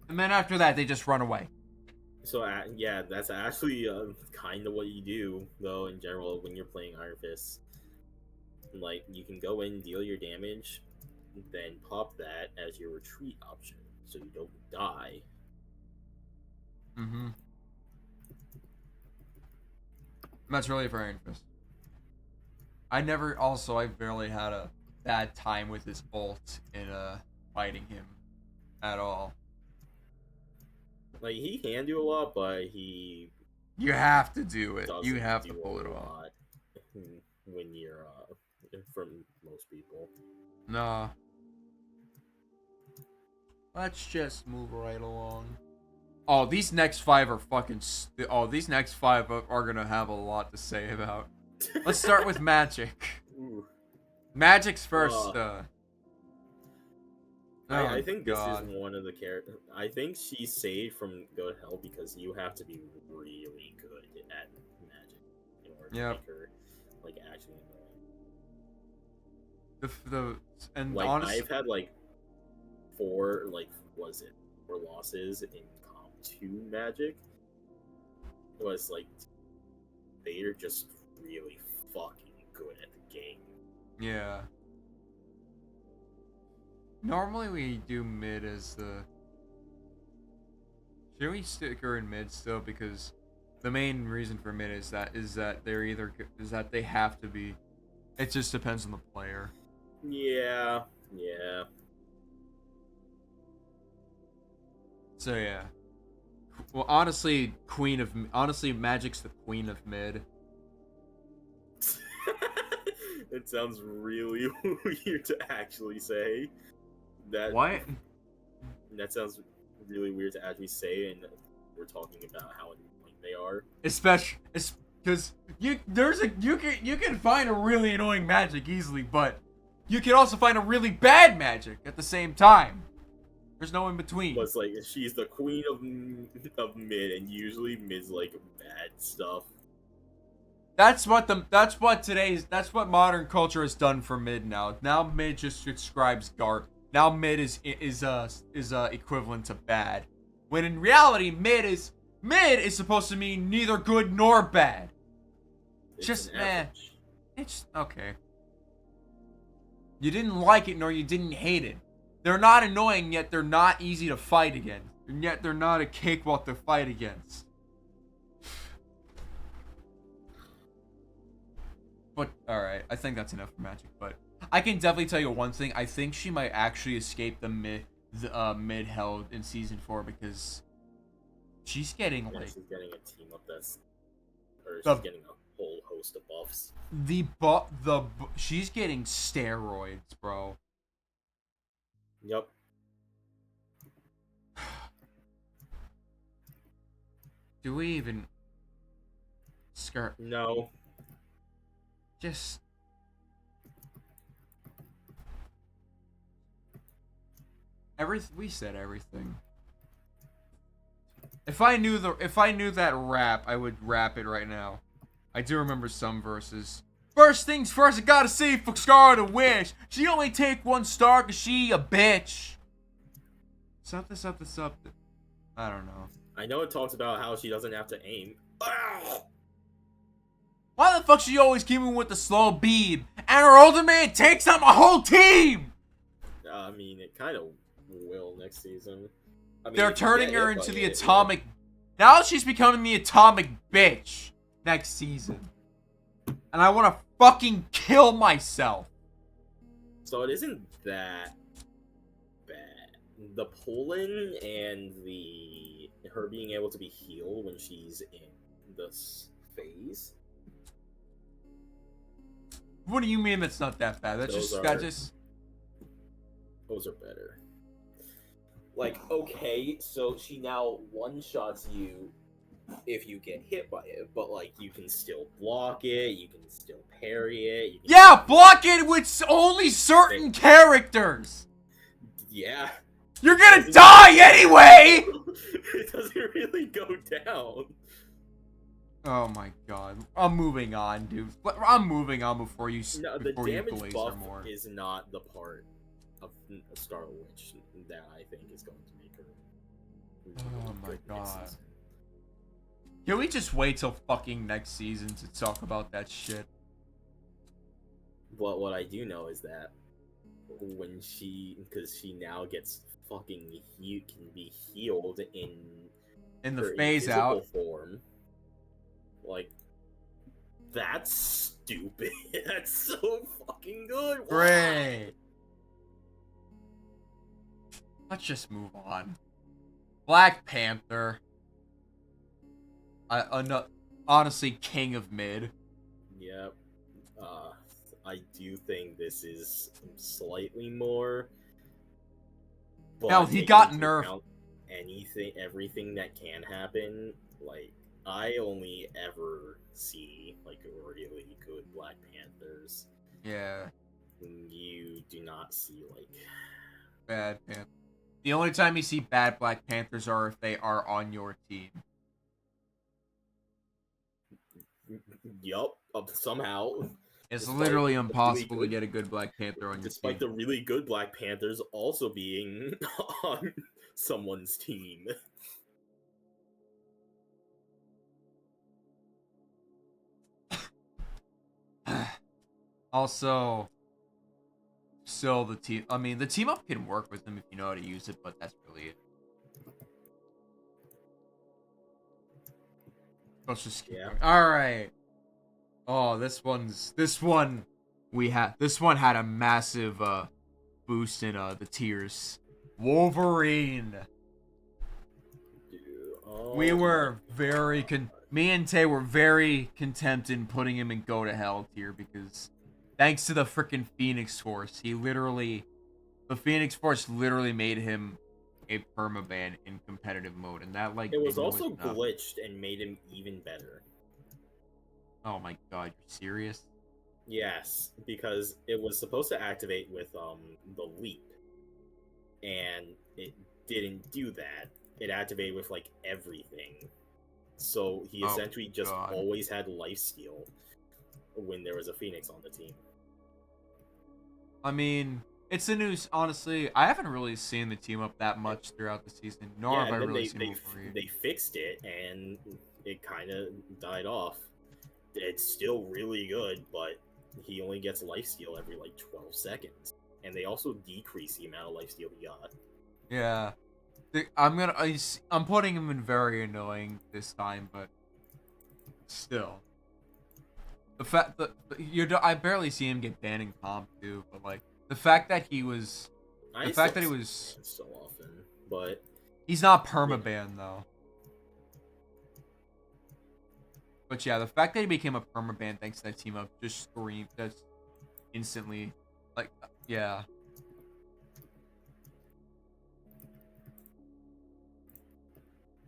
And then after that, they just run away. So yeah, that's actually kind of what you do though in general when you're playing Iron Fist. Like you can go in, deal your damage, then pop that as your retreat option, so you don't die. Mm-hmm. That's really for Iron Fist. I barely had a bad time with his ult in fighting him at all. Like he can do a lot, but he You have to do it. You doesn't have to do pull it a off. lot when you're from most people. Nah. Let's just move right along. Oh, these next five are fucking. These next five are gonna have a lot to say about. Let's start with Magic. Ooh. Magic's first. I Oh think this is God. one of the characters. I think she's saved from Go to Hell because you have to be really good at magic in order to Yep. make her like actually annoying. And Like honestly, I've had like four losses in comp 2 magic. It was like they're just really fucking good at the game. yeah. Normally we do mid as the. Should we stick her in mid still? Because the main reason for mid is that they have to be. It just depends on the player. Yeah. So yeah. Well, honestly, Magic's the queen of mid. It sounds really weird to actually say that. What? That sounds really weird to actually say, and we're talking about how annoying they are. Especially, because you can find a really annoying Magic easily, but you can also find a really bad Magic at the same time. There's no in between. But it's like she's the queen of mid, and usually mid's like bad stuff. That's what modern culture has done for mid now. Now mid just describes Gart. Now mid is equivalent to bad. When in reality mid is supposed to mean neither good nor bad. It's Just an it's okay. You didn't like it nor you didn't hate it. They're not annoying yet they're not easy to fight against. And yet they're not a cakewalk to fight against. But alright, I think that's enough for Magic. But I can definitely tell you one thing. I think she might actually escape the mid held in season 4 because she's getting like she's getting a team up she's getting a whole host of buffs. She's getting steroids, bro. Yep. Do we even skirt? No. Just We said everything. If I knew that rap, I would rap it right now. I do remember some verses. First things first, I gotta say for Scarlet Witch. She only take 1 star cause she a bitch. Something. I don't know. I know it talks about how she doesn't have to aim. Why the fuck she always keep me with the slow beam? And her ultimate takes out my whole team! I mean, it kind of will next season. I mean, They're if you turning get her hit by into the it, atomic... Now she's becoming the atomic bitch next season. And I want to fucking kill myself. So it isn't that bad. The pulling and her being able to be healed when she's in this phase. What do you mean that's not that bad? That's Those are better. Like, okay, so she now one-shots you if you get hit by it, but like you can still block it, you can still parry it. Yeah, block it with only certain characters. Yeah. You're gonna die anyway! It doesn't really go down. Oh my god. I'm moving on, dude. I'm moving on before you No, the damage buff is not the part of Scarlet Witch that I think is going to make her really oh my good god. next season. Can we just wait till fucking next season to talk about that shit? But what I do know is that when because she now gets fucking can be healed in the her phase out form, like that's stupid. That's so fucking good. Great. Let's just move on. Black Panther. Honestly, king of mid. Yep. I do think this is slightly more. But Now he got nerfed. Everything that can happen. Like I only ever see like really good Black Panthers. Yeah. You do not see like bad Panther. The only time you see bad Black Panthers are if they are on your team. Yup, somehow. It's literally impossible to get a good Black Panther on your team. Despite the really good Black Panthers also being on someone's team. Also, still the team. I mean, the team up can work with them if you know how to use it, but that's really it. Let's just keep going. All right. Oh, this one had a massive boost in the tiers. Wolverine. Dude, oh we were very me and Tay were very content in putting him in go to hell tier because thanks to the freaking Phoenix Force, the Phoenix Force literally made him a permaban in competitive mode, and that like it was also glitched and made him even better. Oh my god, you're serious? Yes, because it was supposed to activate with the leap, and it didn't do that. It activated with like everything, so he essentially just always had lifesteal when there was a Phoenix on the team. I mean, it's a news. Honestly, I haven't really seen the team up that much throughout the season, nor have I really seen Wolverine. They fixed it, and it kind of died off. It's still really good, but he only gets lifesteal every like 12 seconds, and they also decrease the amount of lifesteal he got. Yeah, I'm putting him in very annoying this time, but still, the fact that I barely see him get banned in comp too, but like the fact that he was so often, but he's not permaban though. But yeah, the fact that he became a permaban thanks to that team up just screamed. That's instantly, like, yeah.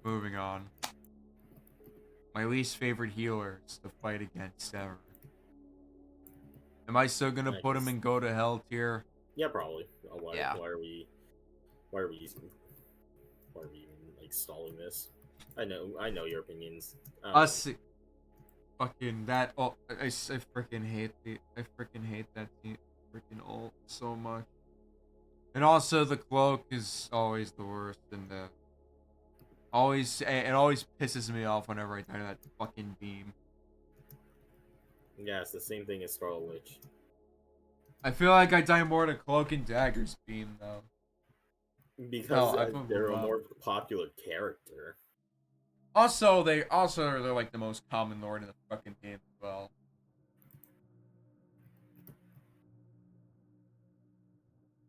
Moving on. My least favorite healer is to fight against ever. Am I still gonna put him in go to hell tier? Yeah, probably. Why Why are we using? Why are we even like stalling this? I know your opinions. Us fucking that. Oh, I freaking hate that team. Freaking ult so much. And also the cloak is always the worst, and it always pisses me off whenever I die to that fucking beam. Yeah, it's the same thing as Scarlet Witch. I feel like I die more to cloak and dagger's beam though. Because No, I will they're move a on. more popular character. Also, they're like the most common lord in the fucking game as well.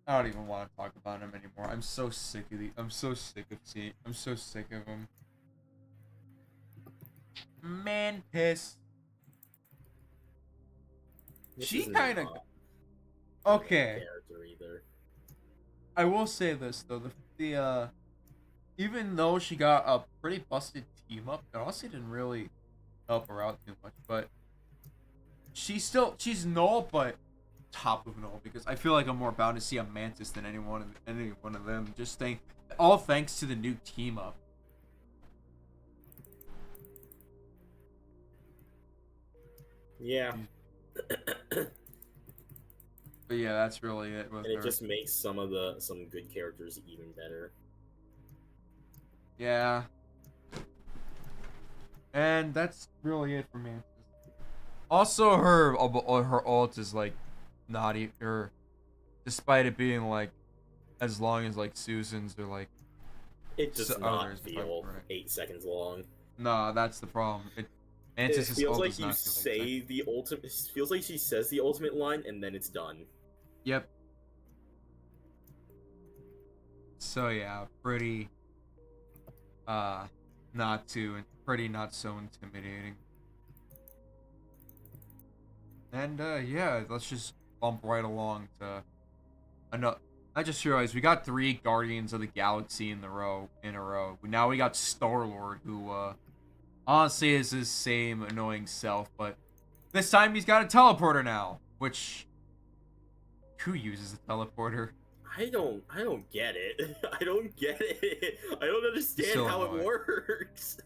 I don't even want to talk about him anymore. I'm so sick of I'm so sick of seeing. I'm so sick of him. Man, piss. This She is kind of not the main okay. character either. I will say this though, the even though she got a pretty busted team up, it honestly didn't really help her out too much. But she's null, but top of null because I feel like I'm more bound to see a Mantis than any one of them. Just think, all thanks to the new team up. Yeah. But yeah, that's really it with And it her. just makes some good characters even better. Yeah, and that's really it for Mantis. Also, her ult is like not or despite it being like as long as like Susan's or like It does not others, if I'm feel correct. 8 seconds long. No, that's the problem. It Mantis' feels ult like does you not feel like say the ultimate. It feels like she says the ultimate line and then it's done. Yep. So yeah, uh not so intimidating. And yeah, let's just bump right along to another. I just realized we got 3 Guardians of the Galaxy in a row. Now we got Star-Lord, who honestly is his same annoying self, but this time he's got a teleporter now, which who uses a teleporter? I don't get it. I don't get it. I don't He's understand so how it annoying. works.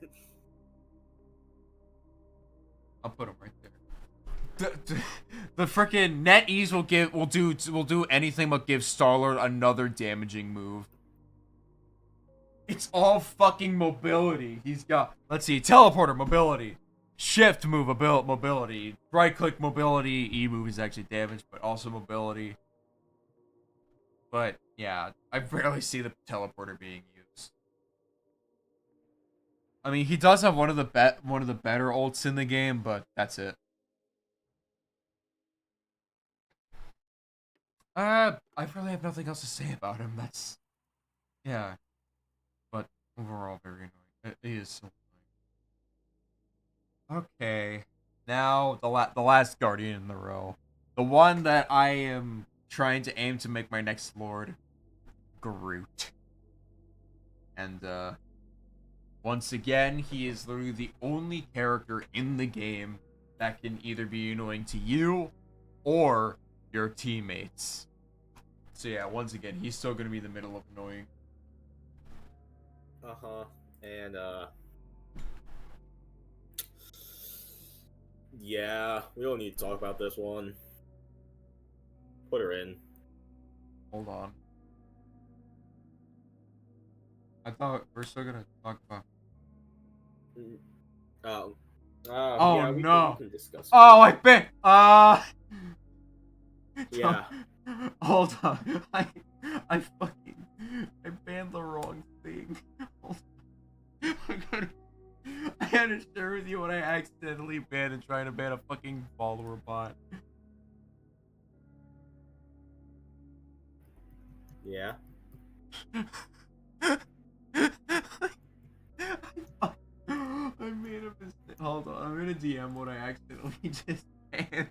I'll put him right there. The freaking NetEase will do anything but give Star-Lord another damaging move. It's all fucking mobility. He's got, let's see, teleporter mobility, shift move mobility, right click mobility, E move is actually damage, but also mobility. But yeah, I rarely see the teleporter being used. I mean, he does have one of the better ults in the game, but that's it. I really have nothing else to say about him. That's yeah, but overall very annoying. It is so annoying. Okay, now the last Guardian in the row, the one that I am trying to aim to make my next Lord, Groot, and once again he is literally the only character in the game that can either be annoying to you or your teammates. So yeah, once again, he's still gonna be the middle of annoying. Uh-huh. And yeah, we don't need to talk about this one. Put her in. Hold on. I thought we're still gonna talk about. Mm, Oh. Oh Yeah, we no! can discuss. Oh, I bet. Yeah. Hold on. I fucking I banned the wrong thing. Hold on. I had to share with you what I accidentally banned and trying to ban a fucking follower bot. Yeah. I made a mistake. Hold on, I'm gonna DM what I accidentally just banned.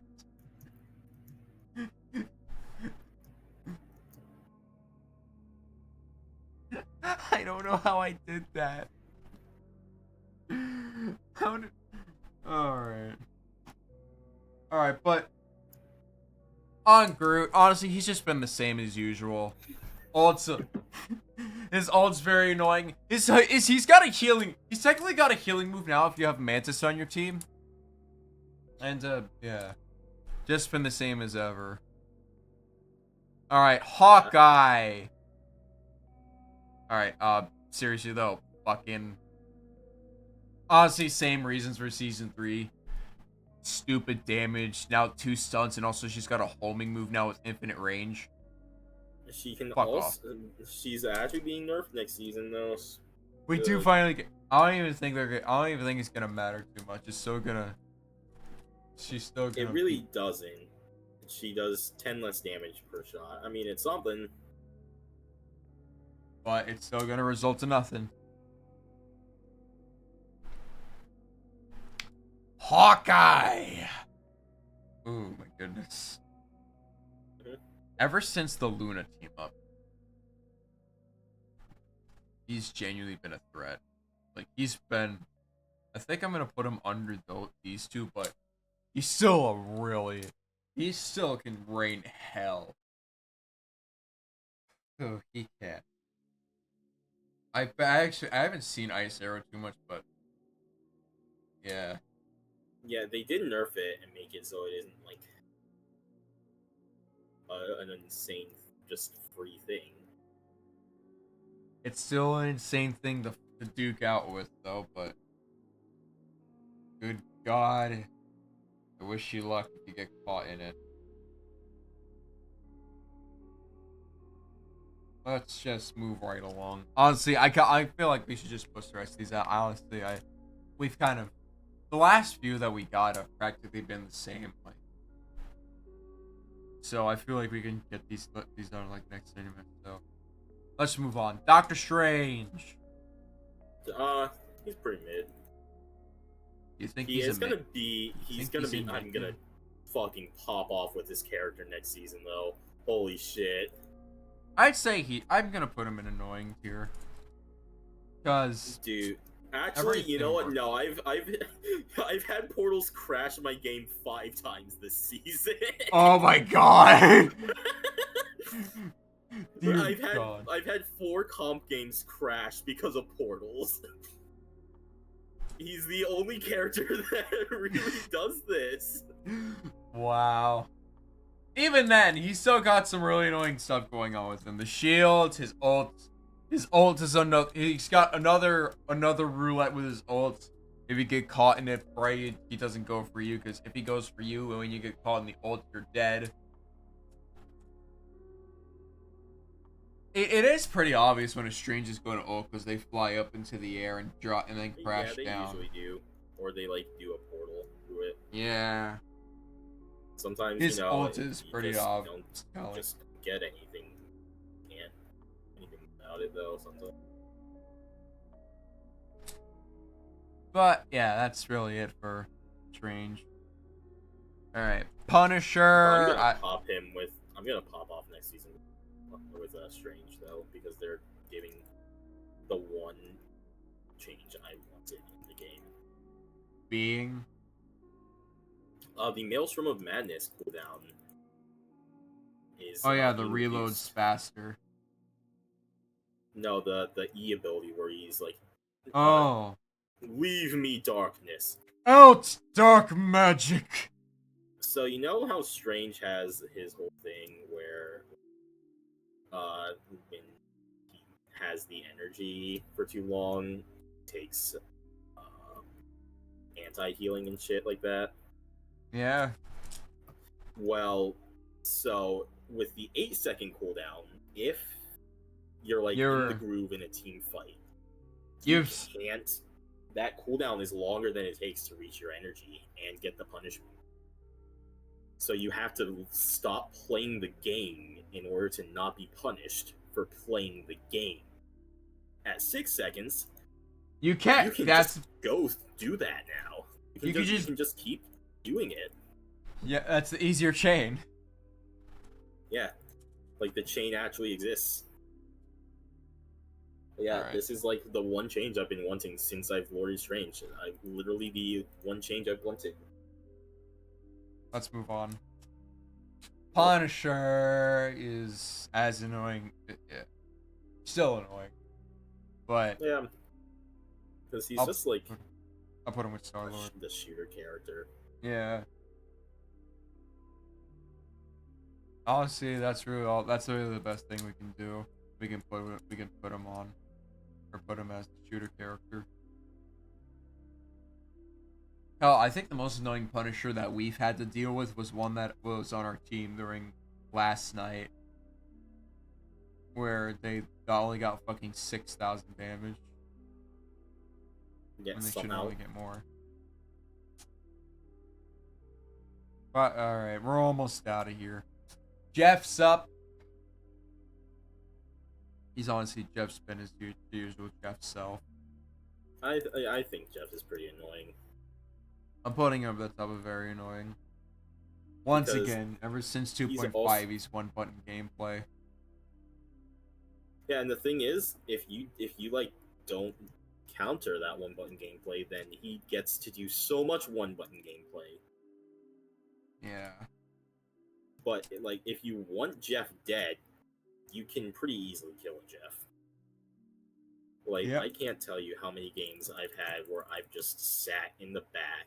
I don't know how I did that. How did... Alright. Alright, but on Groot, honestly, he's just been the same as usual. Also, His ult's very annoying. He's got a healing. He's technically got a healing move now if you have Mantis on your team. And yeah, just been the same as ever. All right, Hawkeye. All right, seriously though, fucking. Honestly, same reasons for season 3. Stupid damage. Now 2 stunts, and also she's got a homing move now with infinite range. She can Fuck off. also. She's actually being nerfed next season though. We do finally get. I don't even think they're. I don't even think it's gonna matter too much. It's still gonna. She's still gonna. It really doesn't. She does 10 less damage per shot. I mean, it's something. But it's still gonna result in nothing. Hawkeye. Oh my goodness. Ever since the Luna team up, he's genuinely been a threat. Like, he's been. I think I'm gonna put him under these two, but he's still a really. He still can rain hell. Oh, he can. I haven't seen Ice Arrow too much, but yeah. Yeah, they did nerf it and make it so it isn't like an insane, just free thing. It's still an insane thing to duke out with, though, but good God, I wish you luck if you get caught in it. Let's just move right along. Honestly, I feel like we should just push the rest of these out. Honestly, we've kind of, the last few that we got have practically been the same. Like, so I feel like we can get these out like next segment. So let's move on. Doctor Strange. He's pretty mid. You think He's gonna be. I'm gonna fucking pop off with this character next season, though. Holy shit. I'd say I'm gonna put him in annoying tier. Cause dude, actually, you know what? No, I've had portals crash my game 5 times this season. Oh my god. I've had 4 comp games crash because of portals. He's the only character that really does this. Wow. Even then, he's still got some really annoying stuff going on with him. The shields, his ult. His ult is another. He's got another roulette with his ult. If you get caught in it, pray he doesn't go for you. Because if he goes for you, and when you get caught in the ult, you're dead. It is pretty obvious when a strange is going to ult because they fly up into the air and drop and then crash down. Yeah, they usually do, or they like do a portal through it. Yeah. Sometimes his ult is pretty obvious. Don't just get anything. Can't anything about it though. Sometimes. But yeah, that's really it for Strange. All right, Punisher. I'm gonna pop off next season with Strange though, because they're giving the one change I wanted in the game. Being the Maelstrom of Madness cooldown is. Oh yeah, the reload's faster. No, the E ability where he's like. Oh. Leave me, darkness. Out, dark magic. So you know how Strange has his whole thing where, when he has the energy for too long, takes anti-healing and shit like that. Yeah. Well, so with the 8-second cooldown, if you're in the groove in a team fight, you can't. That cooldown is longer than it takes to reach your energy and get the punishment. So you have to stop playing the game in order to not be punished for playing the game. At 6 seconds, you can just go do that now. You can just keep doing it. Yeah, that's the easier chain. Yeah, like the chain actually exists. Yeah, right. This is like the one change I've been wanting since I've Lord Strange. Literally the one change I've wanted. Let's move on. Punisher is as annoying. Yeah. Still annoying. But Yeah, because he's I'll just like I'll put him with Star-Lord. the shooter character. Yeah. Honestly, that's really the best thing we can do. We can put him on, or put him as the shooter character. Hell, I think the most annoying Punisher that we've had to deal with was one that was on our team during last night, where they only got fucking 6,000 damage Yeah, when they should somehow. only get more. But alright, we're almost out of here. Jeff's up. He's honestly Jeff's been his usual Jeff self. I think Jeff is pretty annoying I'm putting him at the top of very annoying. Once because again, ever since he's 2.5, also he's one button gameplay. yeah, and the thing is, if you like don't counter that one button gameplay, then he gets to do so much one button gameplay. Yeah. But like, if you want Jeff dead, you can pretty easily kill a Jeff. Like, Yep. I can't tell you how many games I've had where I've just sat in the back,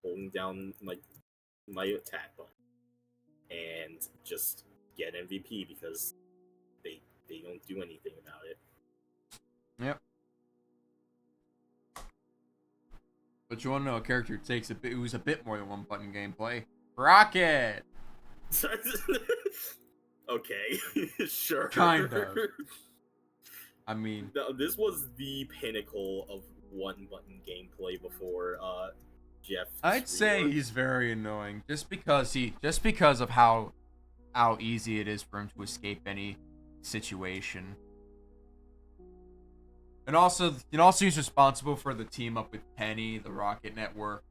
holding down my attack button, and just get MVP because they don't do anything about it. Yep. But you want to know a character takes who's a bit more than one button gameplay? Rocket. Okay, sure. Kind of. I mean, No, this was the pinnacle of one button gameplay before Jeff. I'd say he's very annoying just because of how easy it is for him to escape any situation. And also he's responsible for the team up with Penny, the Rocket Network.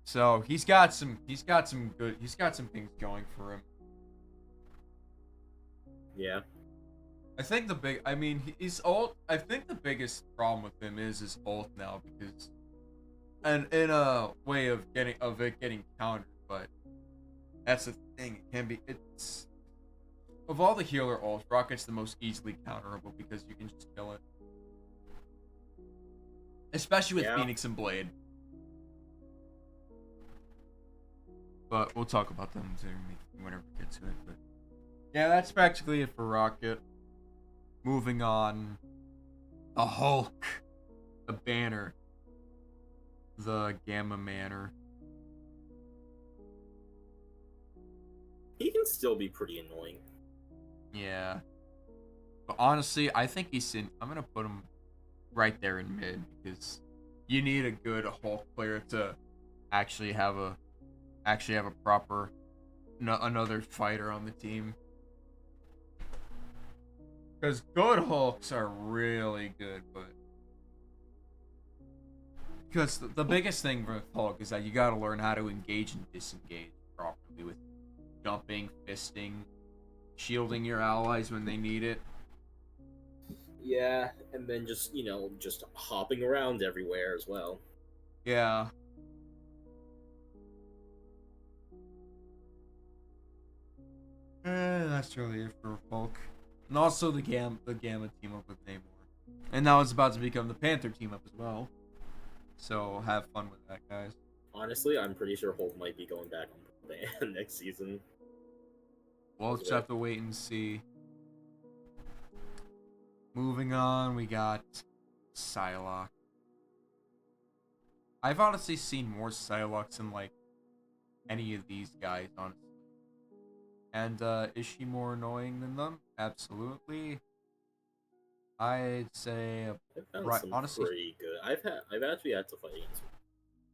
So he's got some things going for him. Yeah. I think he's ult. I think the biggest problem with him is his ult now because, and in a way of it getting countered, but that's the thing. It's of all the healer ults, Rocket's the most easily counterable because you can just kill it, especially with Phoenix and Blade. But we'll talk about them whenever we get to it. But yeah, that's practically it for Rocket. Moving on, the Hulk, the Banner, the Gamma Manor. He can still be pretty annoying. Yeah. But honestly, I think I'm going to put him right there in mid because you need a good Hulk player to actually have a proper another fighter on the team. Because good Hulks are really good, but because the biggest thing with Hulk is that you got to learn how to engage and disengage properly with jumping, fisting, shielding your allies when they need it. Yeah, and then just hopping around everywhere as well. Yeah. That's really it for Hulk. And also the Gamma team up with Namor. And now it's about to become the Panther team up as well. So have fun with that, guys. Honestly, I'm pretty sure Hulk might be going back on the band next season. We'll just have to wait and see. Moving on, we got Psylocke. I've honestly seen more Psylocke than like any of these guys, honestly. And is she more annoying than them? Absolutely. I'd say honestly, pretty good. I've actually had to fight against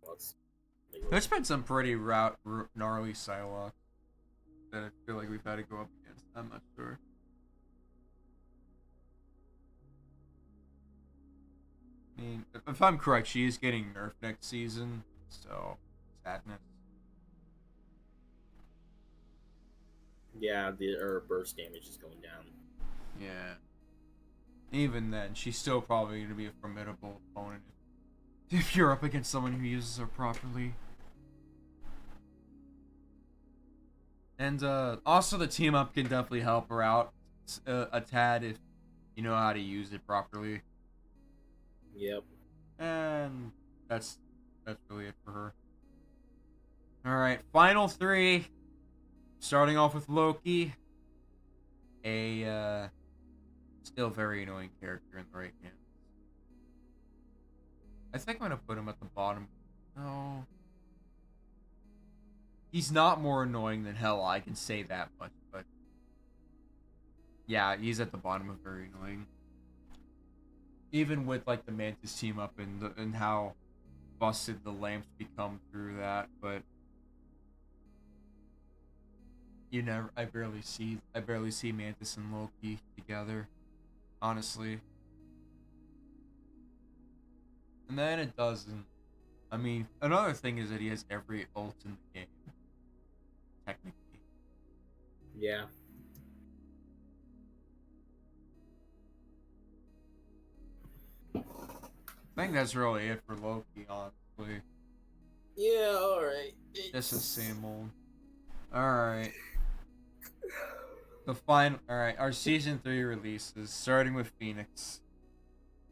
lots. There's been some pretty gnarly Psylocke that I feel like we've had to go up against. I'm not sure. I mean, if I'm correct, she is getting nerfed next season, so sadness. Yeah, her burst damage is going down. Yeah. Even then, she's still probably going to be a formidable opponent if you're up against someone who uses her properly. And also the team up can definitely help her out a tad if you know how to use it properly. Yep. And that's really it for her. Alright, final three. Starting off with Loki. A still very annoying character in the right hand. I think I'm gonna put him at the bottom. No. He's not more annoying than Hela, I can say that much, but yeah, he's at the bottom of very annoying. Even with like the Mantis team up and how busted the lamps become through that, but I barely see Mantis and Loki together, honestly. And then it doesn't. I mean, another thing is that he has every ult in the game, technically. Yeah. I think that's really it for Loki, honestly. Yeah, alright. Just the same old. Alright. Alright, our season 3 releases, starting with Phoenix.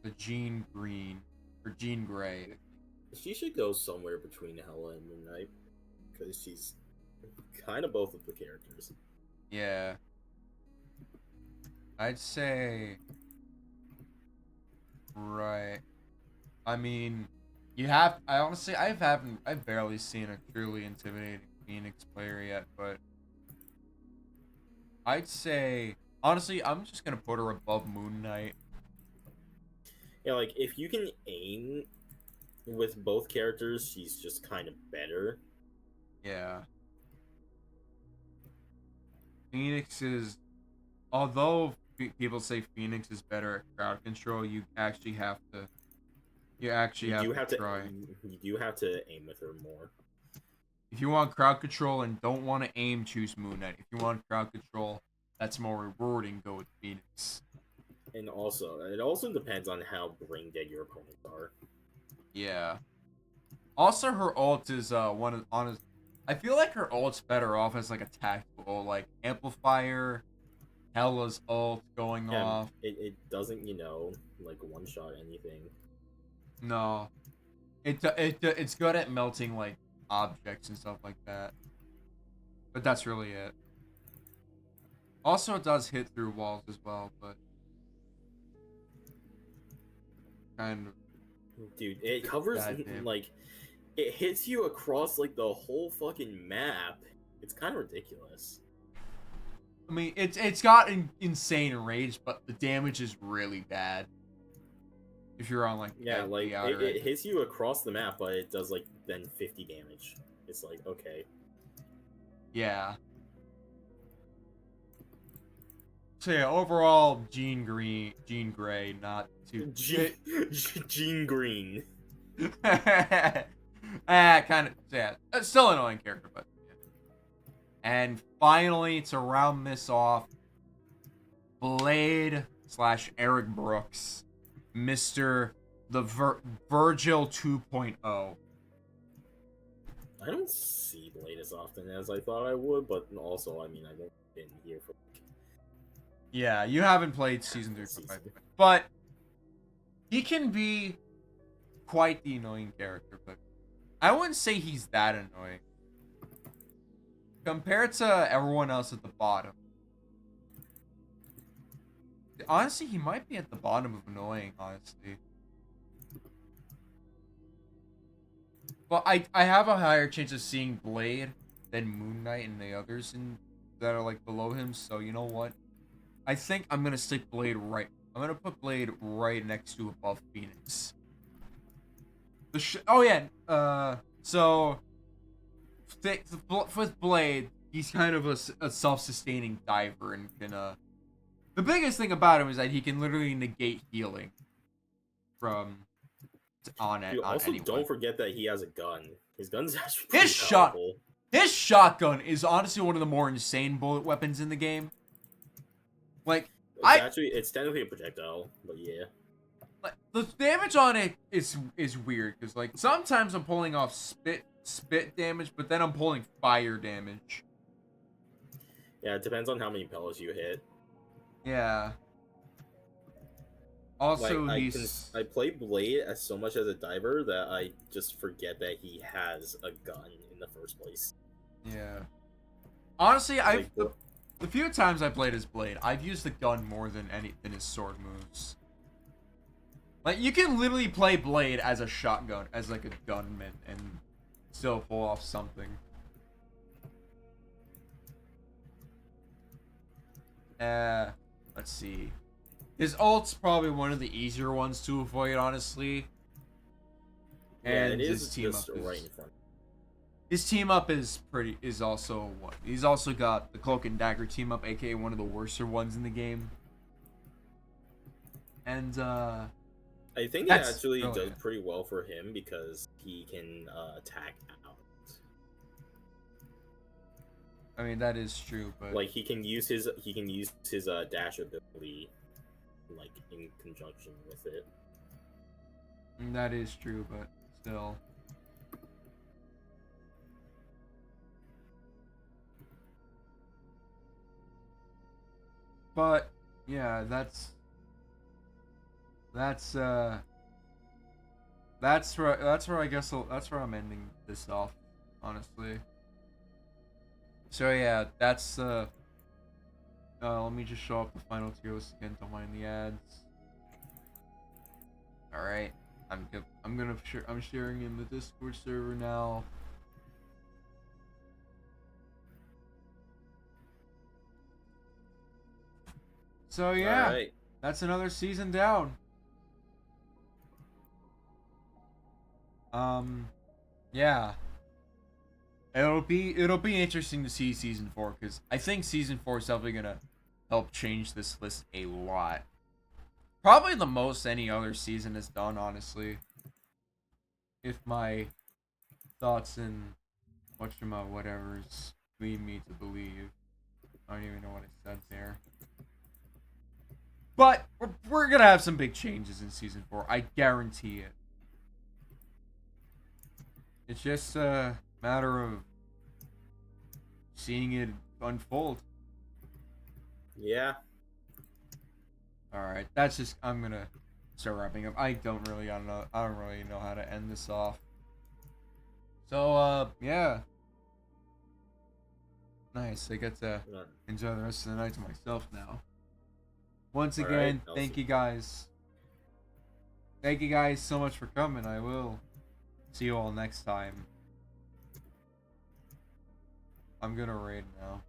The Jean Green. Or Jean Grey. She should go somewhere between Hela and Midnight. Because she's kind of both of the characters. Yeah. I'd say. Right. I mean, I've barely seen a truly intimidating Phoenix player yet, but I'd say, honestly, I'm just gonna put her above Moon Knight. Yeah, like, if you can aim with both characters, she's just kind of better. Yeah. Phoenix is, although people say Phoenix is better at crowd control, you actually You have do to have to try. you do have to aim with her more. If you want crowd control and don't want to aim, choose Moon Knight. If you want crowd control that's more rewarding, go with Phoenix. And also, it also depends on how brain dead your opponents are. Yeah. Also, her ult is one of honest. I feel like her ult's better off as like a tactical ult, like amplifier, Hela's ult going Yeah, off. it doesn't, like one shot anything. No, it's good at melting like objects and stuff like that. But that's really it. Also, it does hit through walls as well, but kind of Dude, it covers bad damage. like it hits you across like the whole fucking map. It's kind of ridiculous. I mean, it's got insane range, but the damage is really bad. If you're on like Yeah, like the outer it edge. hits you across the map, but it does like then 50 damage. It's like, okay. Yeah. So yeah, overall, Jean Grey, not too. Gene Green. Kind of yeah. Still an annoying character, but. Yeah. And finally, to round this off, Blade / Eric Brooks, Mister Virgil 2.0. I don't see Blade as often as I thought I would, but also, I mean, I've been here for Yeah, you haven't played season 3 for 5 season. minutes, but he can be quite the annoying character, but I wouldn't say he's that annoying compared to everyone else at the bottom. Honestly, he might be at the bottom of annoying, honestly. But I have a higher chance of seeing Blade than Moon Knight and the others that are like below him, so you know what? I think I'm gonna stick Blade right. I'm gonna put Blade right next to above Phoenix. Oh yeah. So with Blade, he's kind of a self-sustaining diver and can The biggest thing about him is that he can literally negate healing from on Dude, also anyone. don't forget that he has a gun. His gun's actually His pretty powerful. His shotgun is honestly one of the more insane bullet weapons in the game. Like It's technically a projectile, but yeah. like the damage on it is weird because like sometimes I'm pulling off spit damage, but then I'm pulling fire damage. Yeah, it depends on how many pellets you hit. Yeah. Also, he's I play Blade as so much as a diver that I just forget that he has a gun in the first place. yeah. Honestly, Like, the few times I played as Blade, I've used the gun more than his sword moves. Like you can literally play Blade as a shotgun, as like a gunman, and still pull off something. Let's see. His ult's probably one of the easier ones to avoid, honestly. yeah, And it is his team up just right in front. his team up is also what he's also got the Cloak and Dagger team up, aka one of the worser ones in the game. And I think it that's actually really does it. pretty well for him because he can attack out. I mean that is true, but Like he can use his dash ability, like in conjunction with it. that is true, but still. But yeah, that's that's where I guess that's where I'm ending this off, honestly. So yeah, that's let me just show up the final tier list again. Don't mind the ads. All right, I'm sharing in the Discord server now. So All yeah, right. that's another season down. Yeah, it'll be interesting to see season 4 because I think season 4 is definitely gonna help change this list a lot. Probably the most any other season has done, honestly. If my thoughts and whatever's lead me to believe. I don't even know what I said there. But we're gonna have some big changes in season 4. I guarantee it. It's just a matter of seeing it unfold. Yeah. Alright, that's just I'm gonna start wrapping up. I don't really know how to end this off. So yeah. Nice. I get to enjoy the rest of the night to myself now. Once again, thank you guys. Thank you guys so much for coming. I will see you all next time. I'm gonna raid now.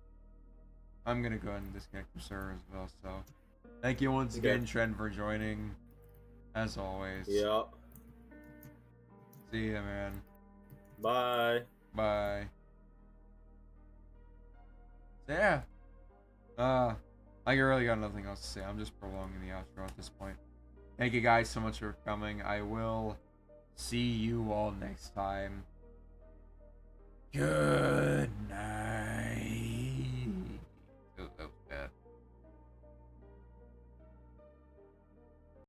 I'm gonna go ahead and disconnect from server as well, so thank you once again, Trent, for joining. As always. Yep. See ya, man. Bye. Bye. So yeah. I really got nothing else to say. I'm just prolonging the outro at this point. Thank you guys so much for coming. I will see you all next time. Good night.